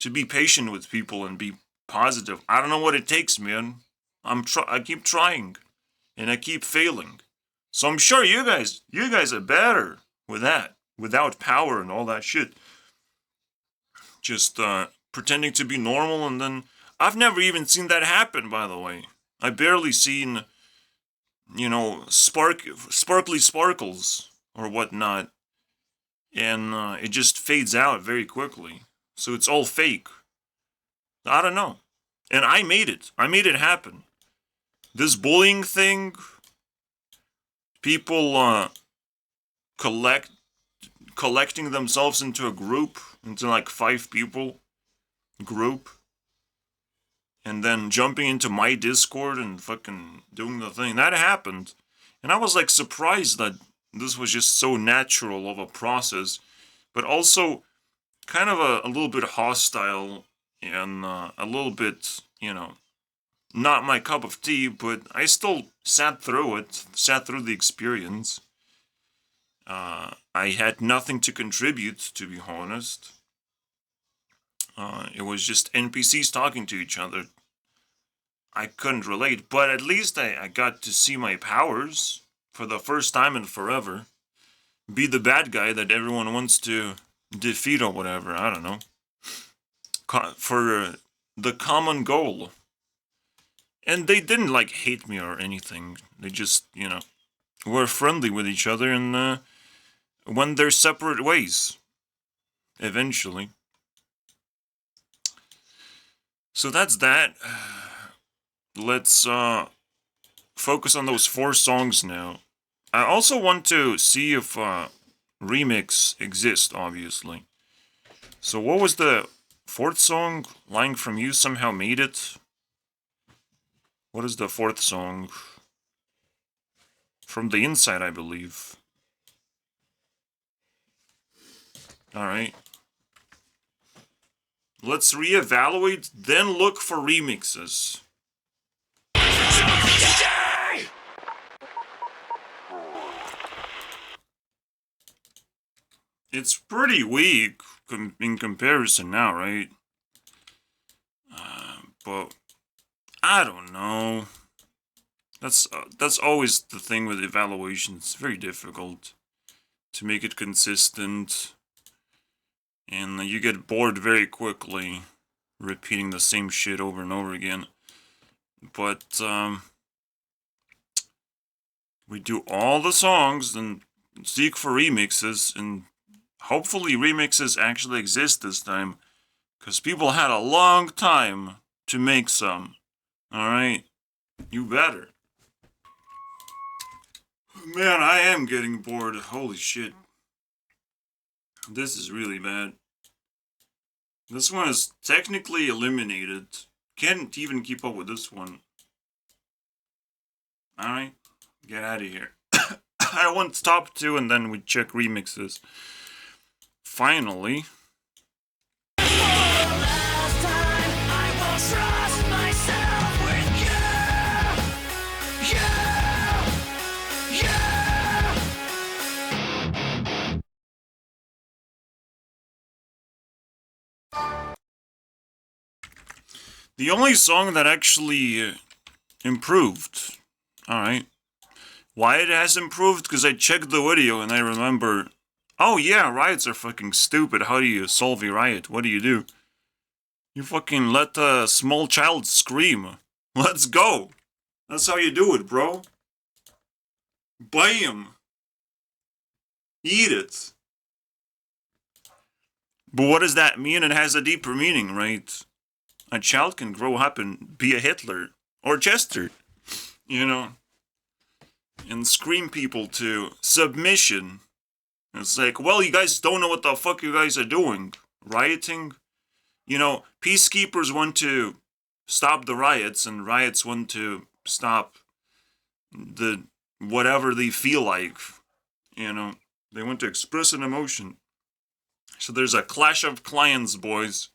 to be patient with people and be positive. I don't know what it takes, man. I keep trying. And I keep failing. So I'm sure you guys are better with that. Without power and all that shit. Just pretending to be normal, and then I've never even seen that happen, by the way. I barely seen, you know, sparkly sparkles or whatnot and it just fades out very quickly. So it's all fake. I don't know. And I made it. I made it happen. This bullying thing, people collecting themselves into a group, into like 5 people group, and then jumping into my Discord and fucking doing the thing. That happened. And I was like surprised that this was just so natural of a process, but also kind of a little bit hostile and a little bit, not my cup of tea, but I still sat through it, sat through the experience. I had nothing to contribute, to be honest. It was just NPCs talking to each other. I couldn't relate, but at least I got to see my powers for the first time in forever. Be the bad guy that everyone wants to defeat or whatever, I don't know. For the common goal. And they didn't, like, hate me or anything. They just, were friendly with each other and went their separate ways. Eventually. So that's that. Let's focus on those 4 songs now. I also want to see if remix exists, obviously. So what was the 4th song? Lying From You Somehow Made It. What is the 4th song? From the Inside, I believe. Alright. Let's reevaluate, then look for remixes. It's pretty weak in comparison now, right? But I don't know. That's always the thing with evaluation. It's very difficult to make it consistent, and you get bored very quickly repeating the same shit over and over again. But we do all the songs and seek for remixes, and hopefully remixes actually exist this time, because people had a long time to make some. Alright? You better. Man, I am getting bored. Holy shit. This is really bad. This one is technically eliminated. Can't even keep up with this one. Alright? Get out of here. I want top 2 and then we check remixes. Finally. Last time I won't trust myself with The only song that actually improved. Alright. Why it has improved? Because I checked the video and I remember, oh yeah, riots are fucking stupid. How do you solve a riot? What do? You fucking let a small child scream. Let's go. That's how you do it, bro. Bam. Eat it. But what does that mean? It has a deeper meaning, right? A child can grow up and be a Hitler or Chester, and scream people to submission. It's like, well, you guys don't know what the fuck you guys are doing. Rioting? Peacekeepers want to stop the riots, and riots want to stop the whatever they feel like. They want to express an emotion. So there's a clash of clans, boys,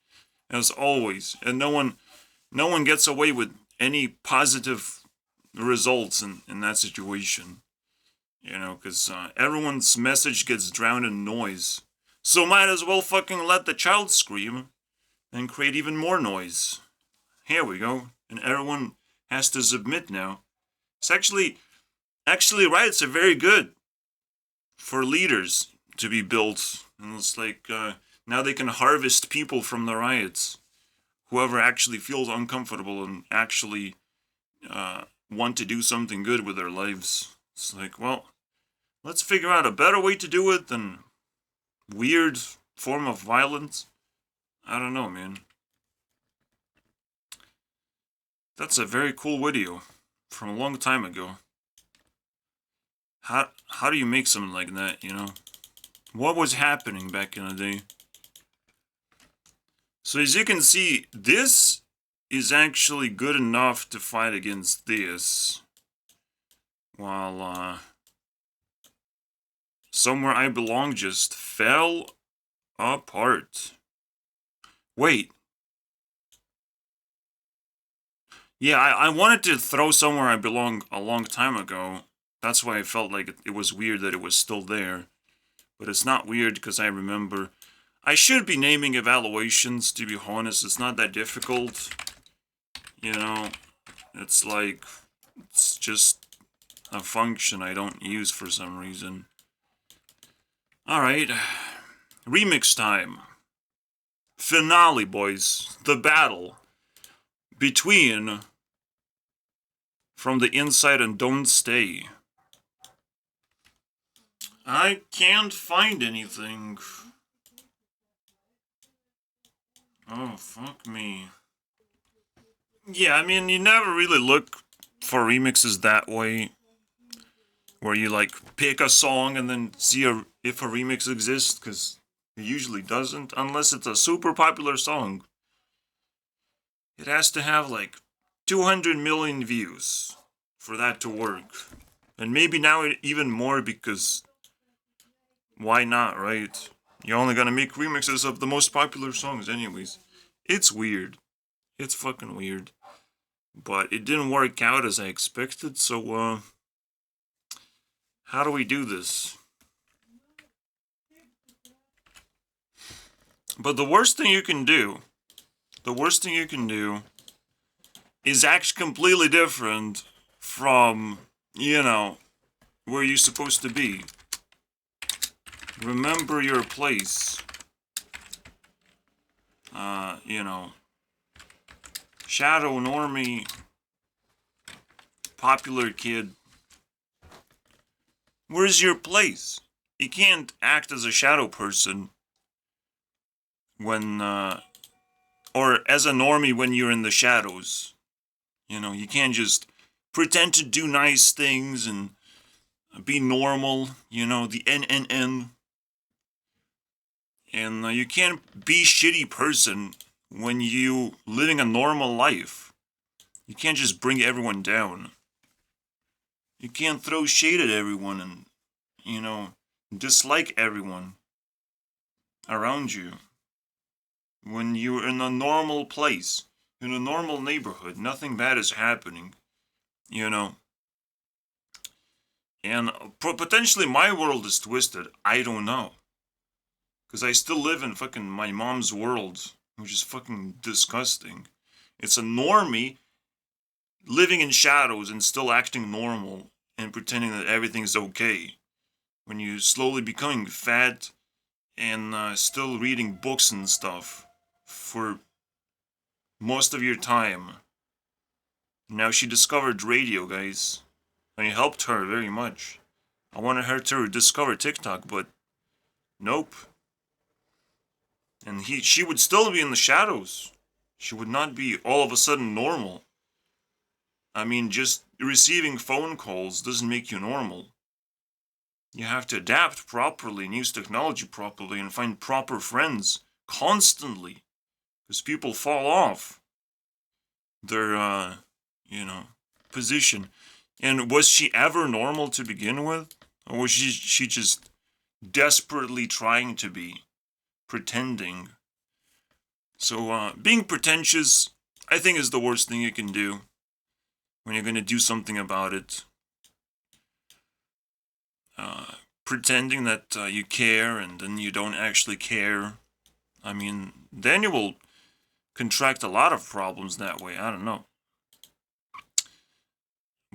as always, and no one gets away with any positive results in that situation. Because everyone's message gets drowned in noise. So might as well fucking let the child scream and create even more noise. Here we go. And everyone has to submit now. It's actually riots are very good for leaders to be built. And it's like, now they can harvest people from the riots. Whoever actually feels uncomfortable and actually want to do something good with their lives. It's like, well, let's figure out a better way to do it than weird form of violence. I don't know, man. That's a very cool video from a long time ago. How do you make something like that, you know? What was happening back in the day? So as you can see, this is actually good enough to fight against this. While, Somewhere I Belong just fell apart. Wait. Yeah, I wanted to throw Somewhere I Belong a long time ago. That's why I felt like it was weird that it was still there. But it's not weird because I remember. I should be naming evaluations, to be honest. It's not that difficult. You know, it's like, it's just a function I don't use for some reason. Alright, remix time. Finale, boys. The battle between From the Inside and Don't Stay. I can't find anything. Oh, fuck me. Yeah, I mean, you never really look for remixes that way. Where you, like, pick a song and then see if a remix exists, because it usually doesn't, unless it's a super popular song. It has to have, like, 200 million views for that to work. And maybe now even more, because why not, right? You're only gonna make remixes of the most popular songs anyways. It's weird. It's fucking weird. But it didn't work out as I expected, so, how do we do this? But the worst thing you can do is act completely different from, you know, where you're supposed to be. Remember your place. You know, shadow normie, popular kid. Where's your place? You can't act as a shadow person when, or as a normie when you're in the shadows. You know, you can't just pretend to do nice things and be normal, you know, the NNN. And you can't be shitty person when you living a normal life. You can't just bring everyone down. You can't throw shade at everyone and, you know, dislike everyone around you. When you're in a normal place, in a normal neighborhood, nothing bad is happening, you know. And potentially my world is twisted, I don't know. Because I still live in fucking my mom's world, which is fucking disgusting. It's a normie living in shadows and still acting normal and pretending that everything's okay. When you're slowly becoming fat and still reading books and stuff for most of your time. Now she discovered radio, guys. And it helped her very much. I wanted her to discover TikTok, but nope. And she would still be in the shadows. She would not be all of a sudden normal. I mean, just receiving phone calls doesn't make you normal. You have to adapt properly and use technology properly and find proper friends constantly. Because people fall off their, you know, position. And was she ever normal to begin with? Or was she just desperately trying to be? Pretending. So, being pretentious, I think, is the worst thing you can do when you're going to do something about it. Pretending that you care and then you don't actually care. I mean, then you will contract a lot of problems that way. I don't know.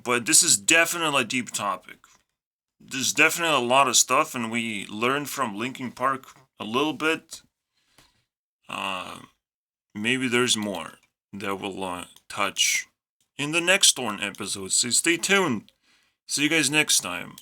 But this is definitely a deep topic. There's definitely a lot of stuff, and we learned from Linkin Park a little bit. Maybe there's more that we'll touch in the next Thorn episode. So stay tuned. See you guys next time.